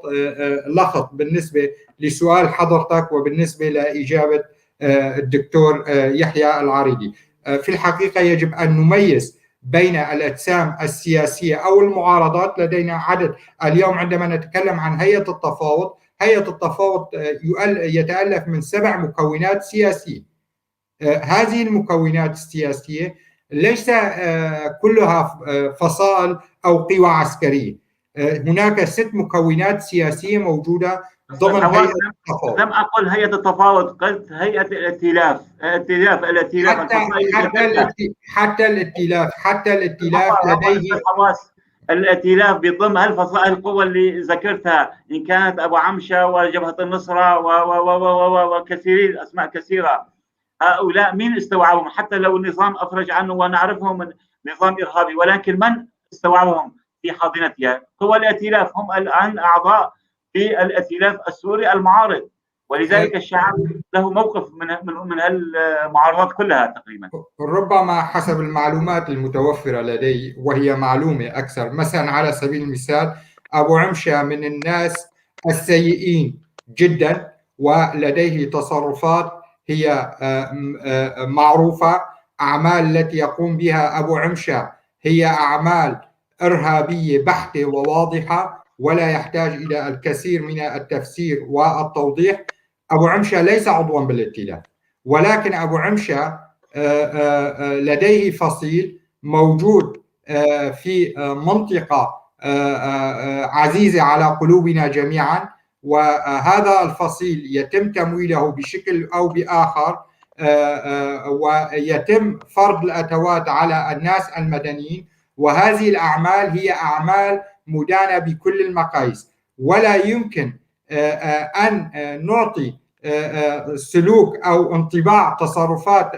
لخط بالنسبة لسؤال حضرتك وبالنسبة لإجابة الدكتور يحيى العريضي. في الحقيقة يجب أن نميز بين الأجسام السياسية أو المعارضات. لدينا عدد اليوم عندما نتكلم عن هيئة التفاوض، هيئة التفاوض يتألف من 7 مكونات سياسية. هذه المكونات السياسية ليس كلها فصائل أو قوى عسكرية. هناك 6 مكونات سياسية موجودة ضمن هيئة التفاوض. لم أقل هيئة التفاوض، قلت هيئة الائتلاف. حتى الائتلاف لديه الائتلاف بضم القوى اللي ذكرتها، إن كانت أبو عمشة وجبهة النصرة وكثيرين، أسماء كثيرة. هؤلاء مين استوعبهم؟ حتى لو النظام أفرج عنه ونعرفهم من نظام إرهابي، ولكن من استوعبهم في حاضنتها؟ قوى الائتلاف، هم الآن أعضاء في الائتلاف السوري المعارض، ولذلك الشعب له موقف من المعارضات كلها تقريبا. ربما حسب المعلومات المتوفرة لدي، وهي معلومة أكثر، مثلا على سبيل المثال أبو عمشة من الناس السيئين جدا، ولديه تصرفات هي معروفة. أعمال التي يقوم بها أبو عمشة هي أعمال إرهابية بحتة وواضحة، ولا يحتاج إلى الكثير من التفسير والتوضيح. أبو عمشة ليس عضوا بالائتلاف، ولكن أبو عمشة لديه فصيل موجود في منطقة عزيزة على قلوبنا جميعا، وهذا الفصيل يتم تمويله بشكل أو بآخر، ويتم فرض الأتوات على الناس المدنيين. وهذه الأعمال هي أعمال مدانة بكل المقاييس، ولا يمكن أن نعطي سلوك أو انطباع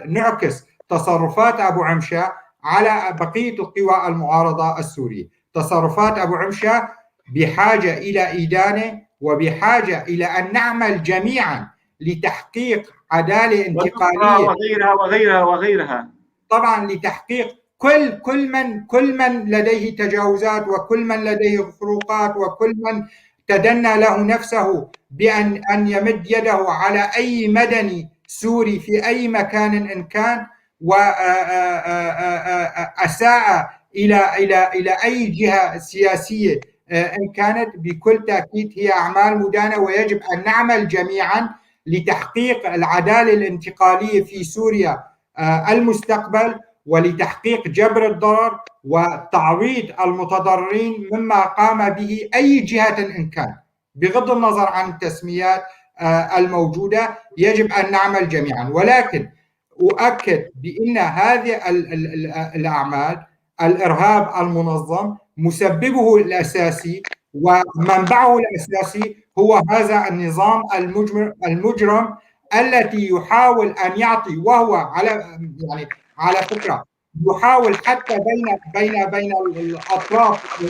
نعكس تصرفات أبو عمشة على بقية القوى المعارضة السورية. تصرفات أبو عمشة بحاجة إلى إدانة، وبحاجة إلى أن نعمل جميعا لتحقيق عدالة انتقالية وغيرها. طبعا لتحقيق كل من لديه تجاوزات، وكل من لديه خروقات، وكل من تدنى له نفسه بأن يمد يده على أي مدني سوري في أي مكان إن كان، وأساء إلى أي جهة سياسية إن كانت. بكل تأكيد هي أعمال مدانة، ويجب أن نعمل جميعا لتحقيق العدالة الانتقالية في سوريا المستقبل، ولتحقيق جبر الضرر وتعويض المتضررين مما قام به أي جهة إن كان. بغض النظر عن التسميات الموجودة، يجب أن نعمل جميعا. ولكن أؤكد بأن هذه الأعمال، الإرهاب المنظم، مسببه الأساسي ومنبعه الأساسي هو هذا النظام المجرم التي يحاول أن يعطي، وهو على فكرة يحاول حتى بين الأطراف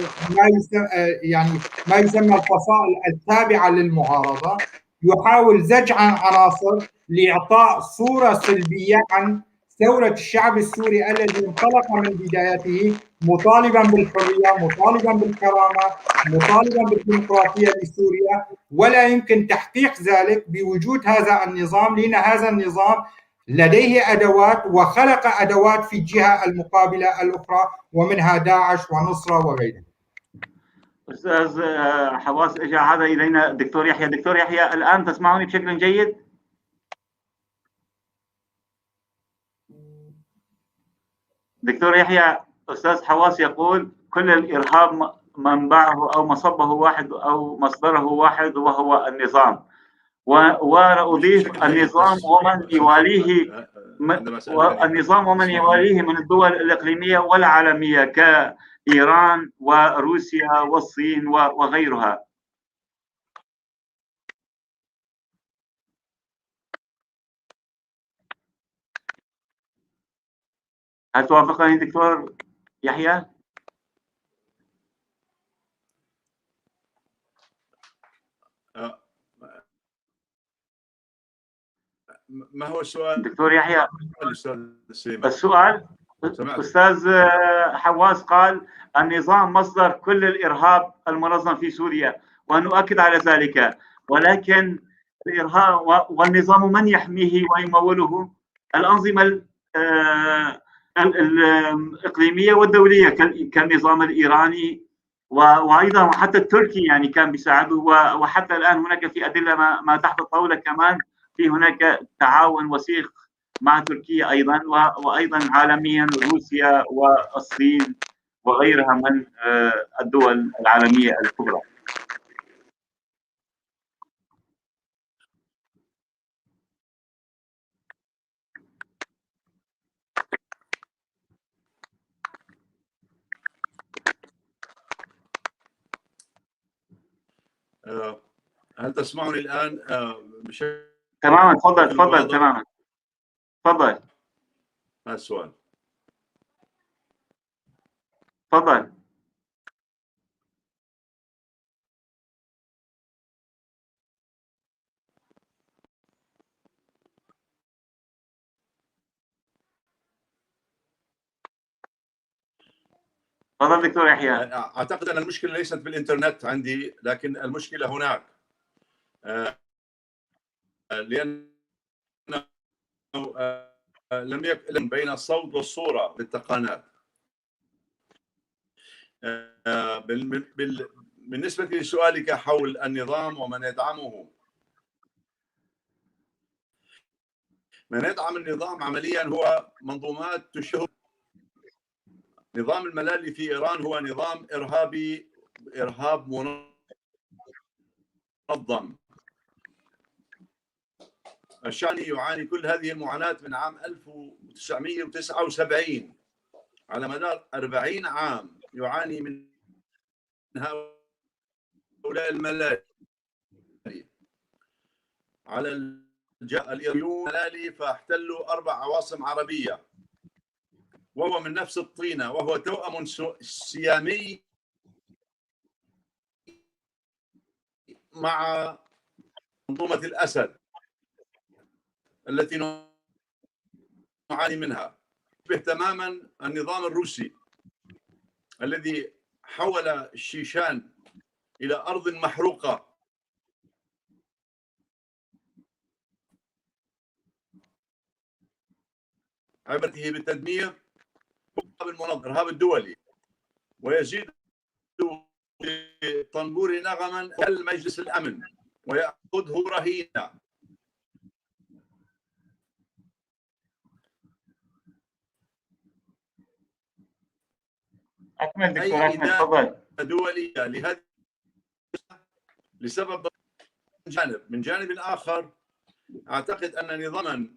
ما يسمى الفصائل التابعة للمعارضة، يحاول زج عناصر لإعطاء صورة سلبية عن ثورة الشعب السوري الذي انطلق من بدايته مطالبا بالحرية، مطالبا بالكرامة، مطالبا بالديمقراطية لسوريا، ولا يمكن تحقيق ذلك بوجود هذا النظام، لأن هذا النظام لديه أدوات وخلق أدوات في الجهة المقابلة الأخرى، ومنها داعش ونصرة وغيرها. أستاذ حواس، إجا هذا إلينا دكتور يحيى. دكتور يحيى، الآن تسمعني بشكل جيد؟ دكتور يحيى، أستاذ حواس يقول كل الإرهاب منبعه أو مصبه واحد أو مصدره واحد، وهو النظام. وأنا أضيف النظام ومن يواليه، النظام ومن يواليه من الدول الإقليمية والعالمية كإيران وروسيا والصين وغيرها. هل توافقني دكتور يحيى؟ ما هو السؤال دكتور يحيى؟ السؤال أستاذ حواس قال النظام مصدر كل الإرهاب المنظم في سوريا، ونؤكد على ذلك، ولكن الإرهاب والنظام من يحميه ويموله؟ الأنظمة الإقليمية والدولية كالنظام الإيراني، وأيضا حتى التركي يعني كان بيساعده، وحتى الآن هناك في أدلة ما تحت الطاولة كمان، في هناك تعاون وثيق مع تركيا أيضا، وأيضا عالميا روسيا والصين وغيرها من الدول العالمية الكبرى. هل تسمعني الآن؟ تماما، تفضل تماما، تفضل. ما السؤال؟ تفضل. تفضل دكتور يحيى. أعتقد أن المشكلة ليست بالإنترنت عندي، لكن المشكلة هناك، لأن لم يكن بين الصوت والصورة بالتقنيات. بالنسبة لسؤالك حول النظام ومن يدعمه، من يدعم النظام عمليا هو منظومات تشهر. نظام الملالي في إيران هو نظام إرهابي، إرهاب منظم. الشام يعاني كل هذه المعاناة من عام 1979، على مدار 40 عام يعاني من هؤلاء الملالي. على الإيرانيون ملالي فاحتلوا 4 عواصم عربية، وهو من نفس الطينة، وهو توأم سيامي مع منظومة الأسد التي نعاني منها. يشبه تماما النظام الروسي الذي حول الشيشان إلى أرض محروقة عبرته بالتدمير الإرهاب الدولي، ويزيد طنبور نغما المجلس الأمن ويأخذه رهينة. أكمل دكتور، أكمل، تفضل. دولية لهذه لسبب جانب. من جانب آخر أعتقد أن نظاما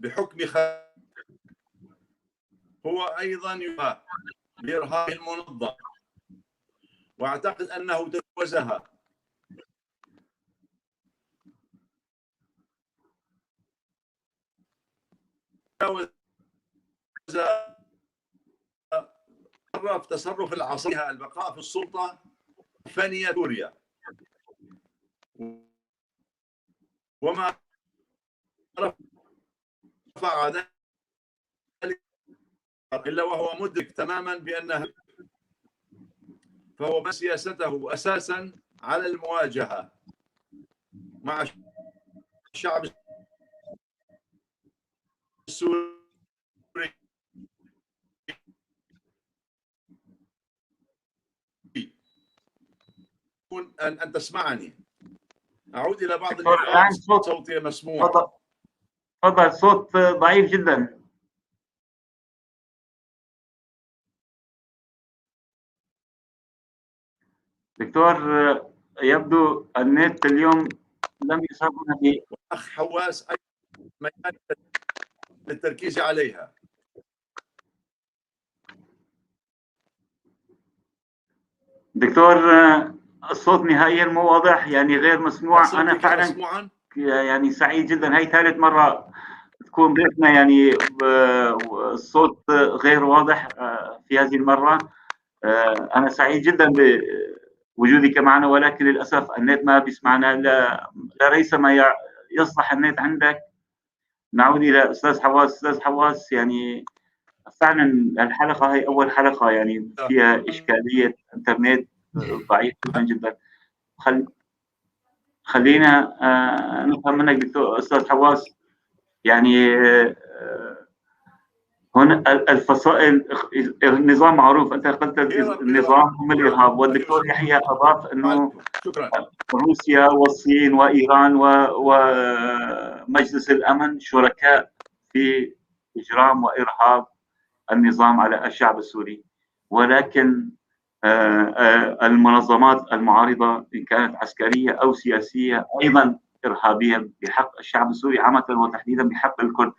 بحكم هو أيضا يباح بإرهاب المنظم، وأعتقد أنه تجاوزها. تجاوز تصرف العصرية البقاء في السلطة فني سوريا، وما رفع ذلك إلا وهو مدرك تماما بأنها، فهو بنى سياسته أساسا على المواجهة مع الشعب السوري. أن تسمعني، أعود إلى بعض النقاط. صوتي مسموع. تفضل. صوت ضعيف جدا. دكتور، يبدو النت اليوم لم يسعفنا به. أخ حواس مجال للتركيز عليها. دكتور، الصوت نهائيا مو واضح، يعني غير مسموع. أنا فعلا يعني سعيد جدا، هاي ثالث مرة تكون ضيفنا يعني الصوت غير واضح في هذه المرة. أنا سعيد جدا بوجودك معنا، ولكن للأسف النت ما بيسمعنا. لا ريس ما يصلح النت عندك. نعود إلى أستاذ حواس. أستاذ حواس، يعني فعلا الحلقة هي أول حلقة يعني فيها إشكالية إنترنت ضعيف جدا جدا. خلينا نفهم منك دكتور أستاذ حواس، يعني هنا الفصائل، النظام معروف، أنت قلت النظام هم الإرهاب، والدكتور يحيى أضاف أنه روسيا والصين وإيران ومجلس الأمن شركاء في إجرام وإرهاب النظام على الشعب السوري. ولكن المنظمات المعارضة إن كانت عسكرية أو سياسية أيضا إرهابية بحق الشعب السوري عامة، وتحديدا بحق الكرد.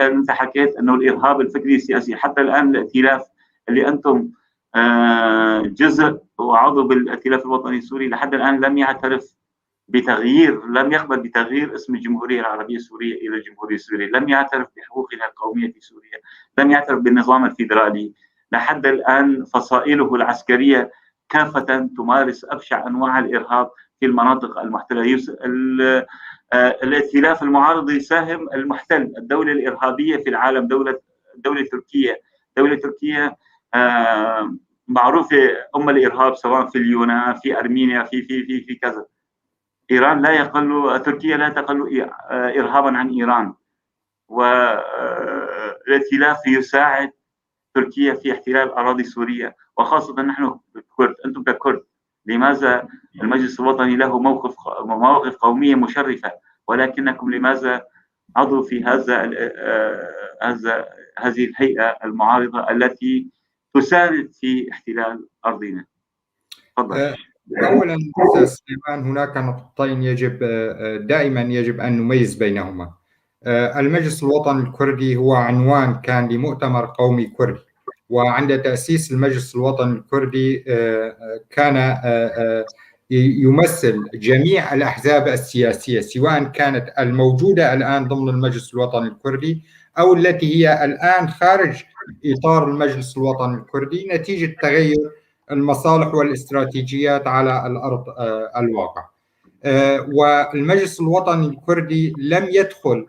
أنت حكيت أنه الإرهاب الفكري السياسي حتى الآن الائتلاف اللي أنتم جزء وعضو بالائتلاف الوطني السوري لحد الآن لم يعترف بتغيير، لم يقبل بتغيير اسم الجمهورية العربية السورية إلى الجمهورية السورية، لم يعترف بحقوقها القومية في سوريا، لم يعترف بالنظام الفيدرالي. لحد الآن فصائله العسكرية كافة تمارس أبشع أنواع الإرهاب في المناطق المحتلة. الائتلاف المعارض يساهم المحتل الدولة الإرهابية في العالم، دولة تركيا. دولة تركيا معروفة الإرهاب، سواء في اليونان، في أرمينيا، في كذا. إيران لا يقل، تركيا لا تقل إرهابا عن إيران، والائتلاف يساعد تركيا في احتلال أراضي سورية، وخاصة نحن كرد. أنتم ككرد لماذا المجلس الوطني له مواقف قومية مشرفة، ولكنكم لماذا عضو في هذه الهيئة المعارضة التي تساند في احتلال أرضنا؟ تفضل. أولا أستاذ سليمان، هناك نقطتين دائما يجب أن نميز بينهما. المجلس الوطني الكردي هو عنوان كان لمؤتمر قومي كردي، وعند تأسيس المجلس الوطني الكردي كان يمثل جميع الأحزاب السياسية، سواء كانت الموجودة الآن ضمن المجلس الوطني الكردي أو التي هي الآن خارج إطار المجلس الوطني الكردي نتيجة تغير المصالح والاستراتيجيات على الأرض الواقع. والمجلس الوطني الكردي لم يدخل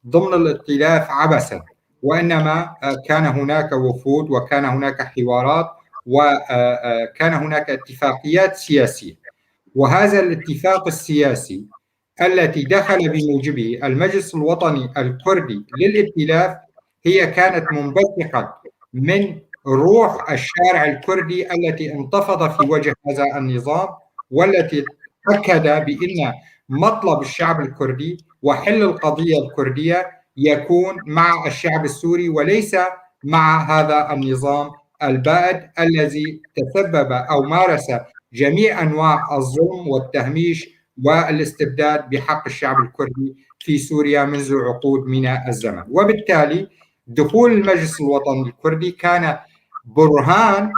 ضمن الائتلاف عبثا، وإنما كان هناك وفود، وكان هناك حوارات، وكان هناك اتفاقيات سياسية. وهذا الاتفاق السياسي التي دخل بموجبه المجلس الوطني الكردي للائتلاف هي كانت منبثقة من روح الشارع الكردي التي انتفض في وجه هذا النظام، والتي أكد بأن مطلب الشعب الكردي وحل القضية الكردية يكون مع الشعب السوري وليس مع هذا النظام البائد الذي تسبب أو مارس جميع أنواع الظلم والتهميش والاستبداد بحق الشعب الكردي في سوريا منذ عقود من الزمن. وبالتالي دخول المجلس الوطني الكردي كان برهان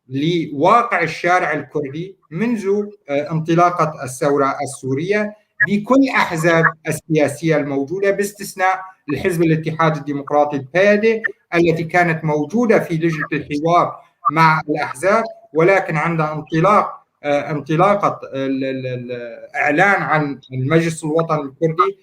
لواقع الشارع الكردي منذ انطلاقة الثورة السورية، بكل الأحزاب السياسية الموجودة باستثناء الحزب الاتحاد الديمقراطي البيادي التي كانت موجودة في لجنة الحوار مع الأحزاب، ولكن عند انطلاقة الإعلان عن المجلس الوطني الكردي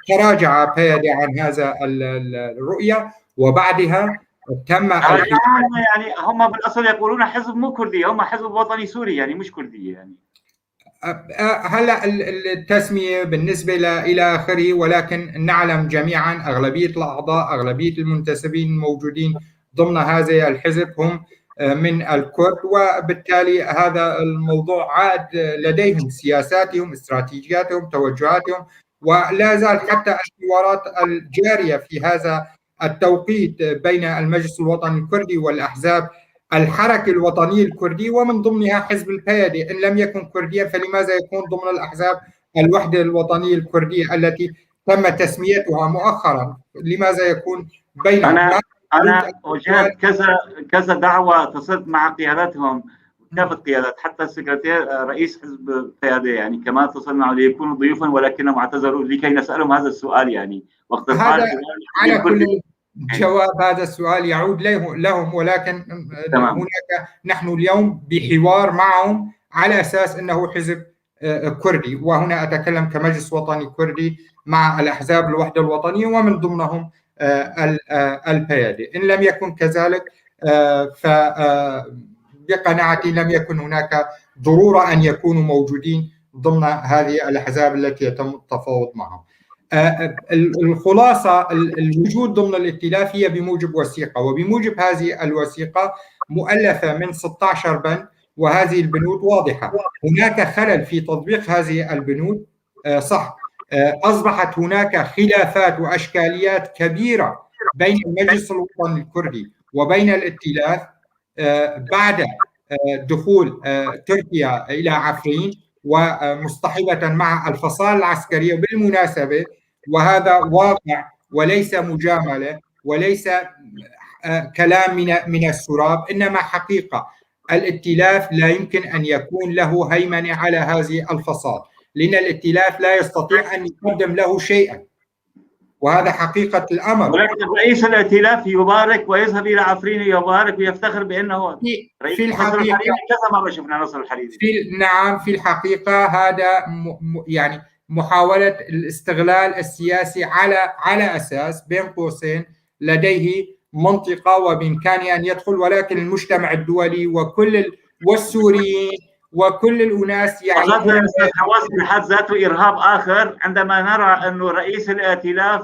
تراجع بيادي عن هذا الرؤية، وبعدها تم يعني هم بالاصل يقولون حزب مو كردي، هم حزب وطني سوري يعني مش كردي يعني. هلا التسميه بالنسبه الى اخره، ولكن نعلم جميعا اغلبيه الاعضاء، اغلبيه المنتسبين الموجودين ضمن هذا الحزب هم من الكرد، وبالتالي هذا الموضوع عاد لديهم سياساتهم، استراتيجياتهم، توجهاتهم، ولا زال حتى الحوارات الجاريه في هذا التوقيت بين المجلس الوطني الكردي والاحزاب الحركة الوطنية الكردية، ومن ضمنها حزب البيادي. إن لم يكن كرديا فلماذا يكون ضمن الأحزاب الوحدة الوطنية الكردية التي تم تسميتها مؤخرا؟ لماذا يكون بينهم؟ أنا وجهت كذا دعوة، اتصلت مع قياداتهم، كافة القيادات، حتى السكرتير رئيس حزب القيادة يعني كمان اتصلنا معه ليكونوا ضيوفا، ولكنهم اعتذروا لكي نسألهم هذا السؤال يعني وقت هذا على كل جواب هذا السؤال يعود لهم، ولكن هناك نحن اليوم بحوار معهم على أساس أنه حزب كردي، وهنا أتكلم كمجلس وطني كردي مع الأحزاب الوحدة الوطنية ومن ضمنهم البيادي. إن لم يكن كذلك فبقناعتي لم يكن هناك ضرورة أن يكونوا موجودين ضمن هذه الأحزاب التي يتم التفاوض معهم. الخلاصة الوجود ضمن الائتلاف هي بموجب وثيقة، وبموجب هذه الوثيقة مؤلفة من 16 بند، وهذه البنود واضحة. هناك خلل في تطبيق هذه البنود، صح، أصبحت هناك خلافات وأشكاليات كبيرة بين المجلس الوطني الكردي وبين الائتلاف بعد دخول تركيا إلى عفرين ومصطحبة مع الفصائل العسكرية. بالمناسبة وهذا واقع وليس مجاملة وليس كلام من السراب، إنما حقيقة. الائتلاف لا يمكن أن يكون له هيمنة على هذه الفصائل، لأن الائتلاف لا يستطيع أن يقدم له شيئا، وهذا حقيقة الأمر. ولكن رئيس الائتلاف يبارك ويذهب إلى عفرين يبارك ويفتخر بأنه في الحقيقة كذا مرة شفنا نصر الحريري. نعم، في الحقيقة هذا يعني محاولة الاستغلال السياسي على أساس بين قوسين لديه منطقة وبإمكانه أن يدخل، ولكن المجتمع الدولي والسوريين وكل الأناس يعني حواس بحد ذاته إرهاب آخر عندما نرى أنه رئيس الائتلاف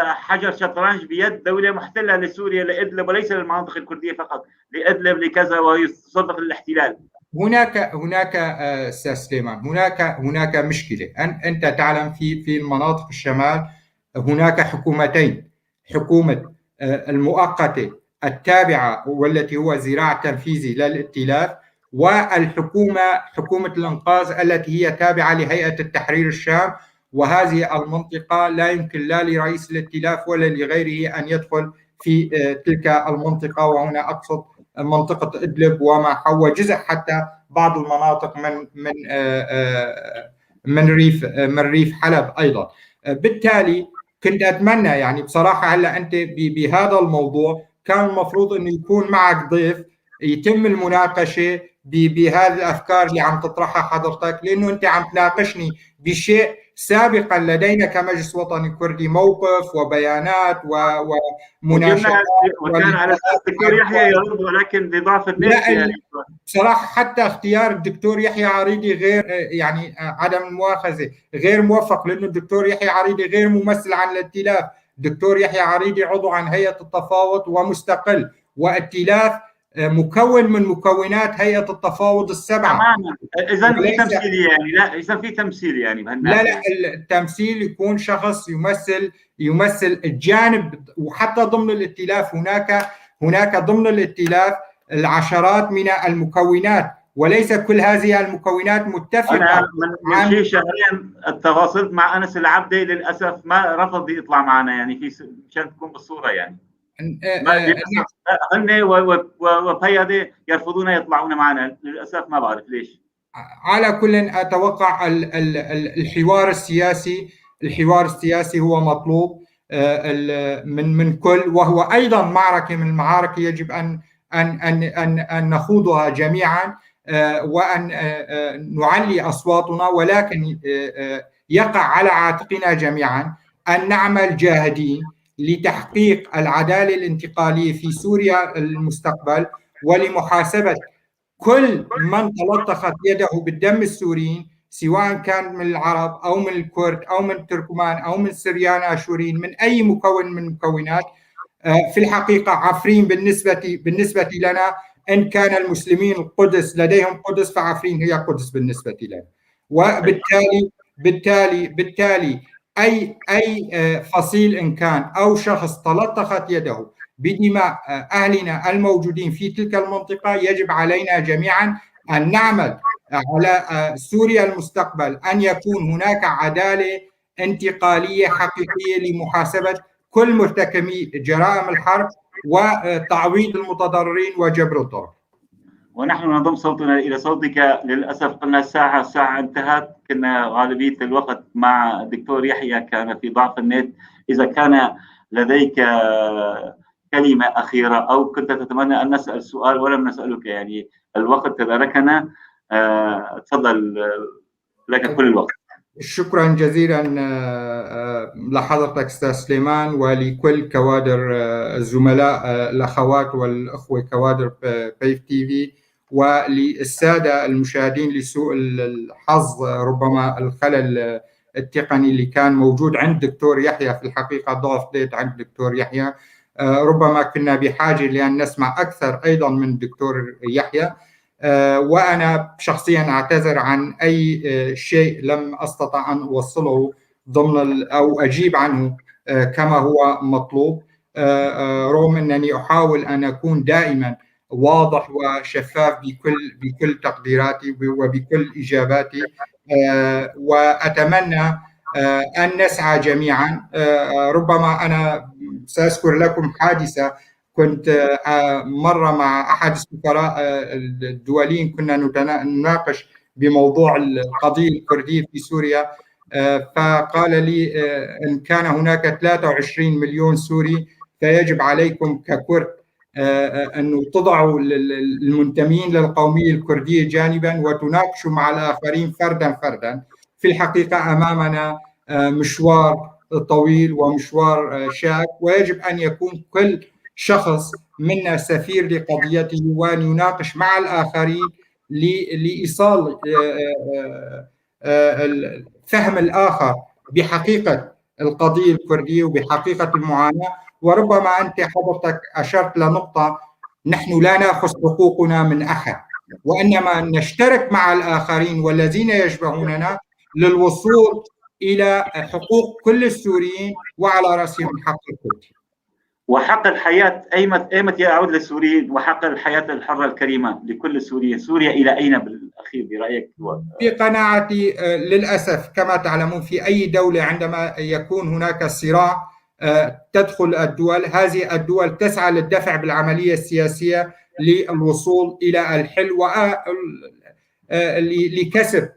حجر شطرنج بيد دولة محتلة لسوريا لإدلب، وليس للمناطق الكردية فقط، لإدلب لكذا، ويصدق الاحتلال. هناك أستاذ سليمان، هناك مشكلة. أنت تعلم في المناطق الشمال هناك حكومتين، حكومة المؤقتة التابعة والتي هو ذراع تنفيذي للائتلاف، حكومة الإنقاذ التي هي تابعة لهيئة التحرير الشام. وهذه المنطقة لا يمكن لا لرئيس الائتلاف ولا لغيره أن يدخل في تلك المنطقة، وهنا أقصد منطقة إدلب وما حول جزء حتى بعض المناطق من ريف حلب أيضا. بالتالي كنت أتمنى يعني بصراحة، هلا أنت بهذا الموضوع كان المفروض أنه يكون معك ضيف يتم المناقشة بهذه الأفكار اللي عم تطرحها حضرتك، لأنه أنت عم تناقشني بشيء سابقا لدينا كمجلس وطني كردي موقف وبيانات ومناشدات، وكان على اساس الدكتور يحيى يرد، ولكن بضعف النفس يعني بصراحه حتى اختيار الدكتور يحيى عريضي غير يعني عدم المؤاخذه غير موفق، لانه الدكتور يحيى عريضي غير ممثل عن الائتلاف. الدكتور يحيى عريضي عضو عن هيئه التفاوض ومستقل، والائتلاف مكون من مكونات هيئة التفاوض السبعة. تماما. إذا في تمثيل يعني، لا إذا في تمثيل يعني لا التمثيل يكون شخص يمثل الجانب، وحتى ضمن الائتلاف هناك ضمن الائتلاف العشرات من المكونات، وليس كل هذه المكونات متفقة. أنا من شيء شهرين تواصلت مع أنس العبدي، للأسف ما رفض يطلع معنا يعني مشان تكون بالصورة يعني. هن وبيادي يرفضون يطلعون معنا للاسف، ما بعرف ليش. على كل أتوقع الحوار السياسي هو مطلوب من كل، وهو أيضا معركة من المعارك يجب أن نخوضها جميعا، وأن نعلي أصواتنا، ولكن يقع على عاتقنا جميعا أن نعمل جاهدين لتحقيق العدالة الانتقالية في سوريا المستقبل، ولمحاسبة كل من تلطخت يده بالدم السوريين، سواء كان من العرب أو من الكرد أو من التركمان أو من السريان آشوريين، من أي مكون من المكونات. في الحقيقة عفرين بالنسبة لنا، إن كان المسلمين القدس لديهم قدس، فعفرين هي قدس بالنسبة لنا. وبالتالي أي فصيل إن كان أو شخص تلطخت يده بدماء أهلنا الموجودين في تلك المنطقة، يجب علينا جميعا أن نعمل على سوريا المستقبل، أن يكون هناك عدالة انتقالية حقيقية لمحاسبة كل مرتكبي جرائم الحرب وتعويض المتضررين وجبر الضرر. ونحن نضم صوتنا إلى صوتك. للأسف قلنا الساعة انتهت، كنا غالبية الوقت مع الدكتور يحيى، كان في ضعف النت. إذا كان لديك كلمة أخيرة أو كنت تتمنى أن نسأل سؤال ولم نسألك، يعني الوقت تداركنا، تفضل، لك كل الوقت. شكرا جزيلا لحضرتك أستاذ سليمان، ولكل كوادر الزملاء الأخوات والأخوة كوادر بيف تي في، وللسادة المشاهدين لسوء الحظ ربما الخلل التقني اللي كان موجود عند دكتور يحيى. في الحقيقة ضعف ديت عند دكتور يحيى، ربما كنا بحاجة لأن نسمع أكثر أيضا من دكتور يحيى. وأنا شخصيا أعتذر عن أي شيء لم أستطع أن أوصله ضمن أو أجيب عنه كما هو مطلوب، رغم أنني أحاول أن أكون دائما واضح وشفاف بكل تقديراتي وبكل إجاباتي. وأتمنى أن نسعى جميعا. ربما أنا سأذكر لكم حادثة. كنت مرة مع أحد السفراء الدوليين، كنا نناقش بموضوع القضية الكردية في سوريا، فقال لي إن كان هناك 23 مليون سوري فيجب عليكم ككرد أن تضعوا المنتمين للقومية الكردية جانبا وتناقشوا مع الآخرين فردا فردا. في الحقيقة أمامنا مشوار طويل ومشوار شاق، ويجب أن يكون كل شخص منا سفير لقضيته وأن يناقش مع الآخرين لإيصال فهم الآخر بحقيقة القضية الكردية وبحقيقة المعاناة. وربما أنت حضرتك أشرت لنقطة، نحن لا نأخذ حقوقنا من أحد، وإنما نشترك مع الآخرين والذين يشبهوننا للوصول إلى حقوق كل السوريين، وعلى رأسهم حق الكرد وحق الحياة. أيمتى يعود للسوريين وحق الحياة الحرة الكريمة لكل السوريين. سوريا إلى أين بالأخير برأيك؟ بقناعتي للأسف كما تعلمون في أي دولة عندما يكون هناك صراع تدخل الدول، هذه الدول تسعى للدفع بالعملية السياسية للوصول إلى الحل ولكسب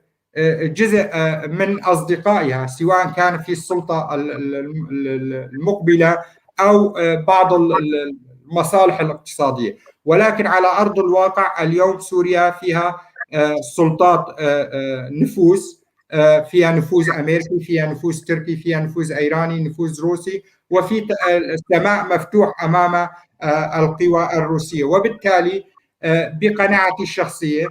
جزء من أصدقائها، سواء كان في السلطة المقبلة أو بعض المصالح الاقتصادية. ولكن على أرض الواقع اليوم سوريا فيها سلطات نفوذ، فيها نفوذ أمريكي، فيها نفوذ تركي، فيها نفوذ إيراني، نفوذ روسي، وفي السماء مفتوح أمام القوى الروسية. وبالتالي بقناعتي الشخصية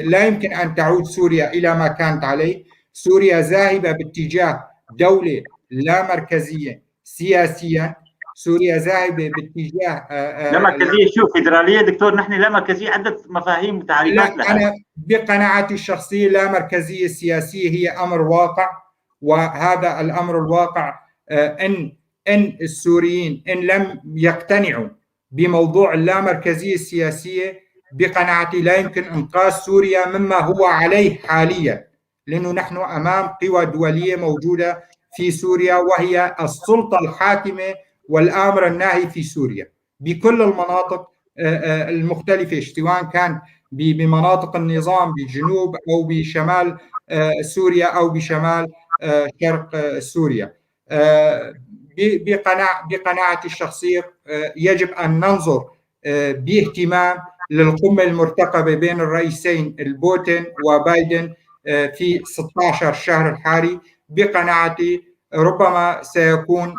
لا يمكن أن تعود سوريا إلى ما كانت عليه. سوريا ذاهبة باتجاه دولة لا مركزية سياسيا، سوريا ذاهبة باتجاه لا مركزية. شو فيدرالية دكتور؟ نحن لا مركزية، عدة مفاهيم وتعريفات لها. أنا بقناعتي الشخصية لا مركزية سياسية هي أمر واقع، وهذا الأمر الواقع إن السوريين إن لم يقتنعوا بموضوع اللامركزية السياسية، بقناعتي لا يمكن إنقاذ سوريا مما هو عليه حاليا، لأنه نحن أمام قوى دولية موجودة في سوريا، وهي السلطة الحاكمة والآمر الناهي في سوريا بكل المناطق المختلفة، سواء كان بمناطق النظام بجنوب أو بشمال سوريا أو بشمال شرق سوريا. بقناعتي الشخصية يجب أن ننظر باهتمام للقمة المرتقبة بين الرئيسين البوتين وبايدن في 16 شهر الحالي. بقناعتي ربما سيكون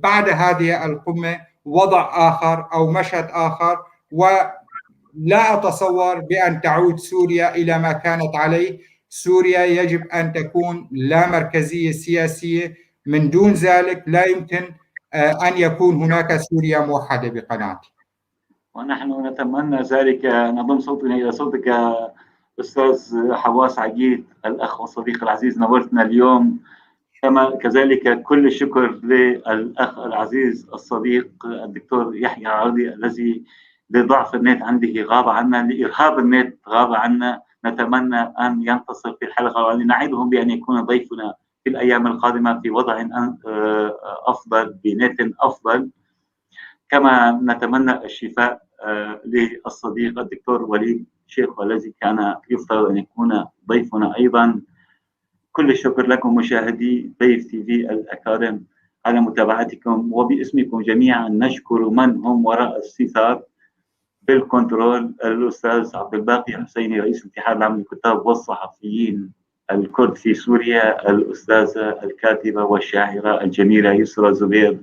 بعد هذه القمة وضع آخر أو مشهد آخر، ولا أتصور بأن تعود سوريا إلى ما كانت عليه. سوريا يجب أن تكون لا مركزية سياسية، من دون ذلك لا يمكن أن يكون هناك سوريا موحدة بقناعتي. ونحن نتمنى ذلك. نضم صوتنا إلى صوتك أستاذ حواس عقيد، الأخ والصديق العزيز، نورتنا اليوم. كما كذلك كل الشكر للأخ العزيز الصديق الدكتور يحيى عرضي الذي لضعف النت عنده غاب عنا، لإرهاب النت غاب عنا. نتمنى أن ينتصر في الحلقة، ونعدهم بأن يكون ضيفنا في الأيام القادمة في وضع أفضل بنت أفضل. كما نتمنى الشفاء للصديق الدكتور وليد شيخ والذي كان يفترض أن يكون ضيفنا أيضا. كل الشكر لكم مشاهدي ضيف تي في الأكاديم على متابعتكم، وباسمكم جميعا نشكر من هم وراء الستار بالكنترول: الأستاذ عبد الباقي حسيني رئيس الاتحاد العام للكتاب والصحفيين الكرد في سوريا، الأستاذة الكاتبة والشاعرة الجميلة يسرى زبير.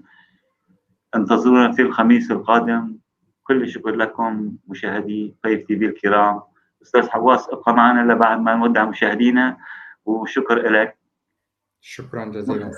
انتظرونا في الخميس القادم. كل الشكر لكم مشاهدي ضيف تي في الكرام. أستاذ حواس ابقى معنا لبعد ما نودع مشاهدينا، وشكر لك. شكرا جزيلا.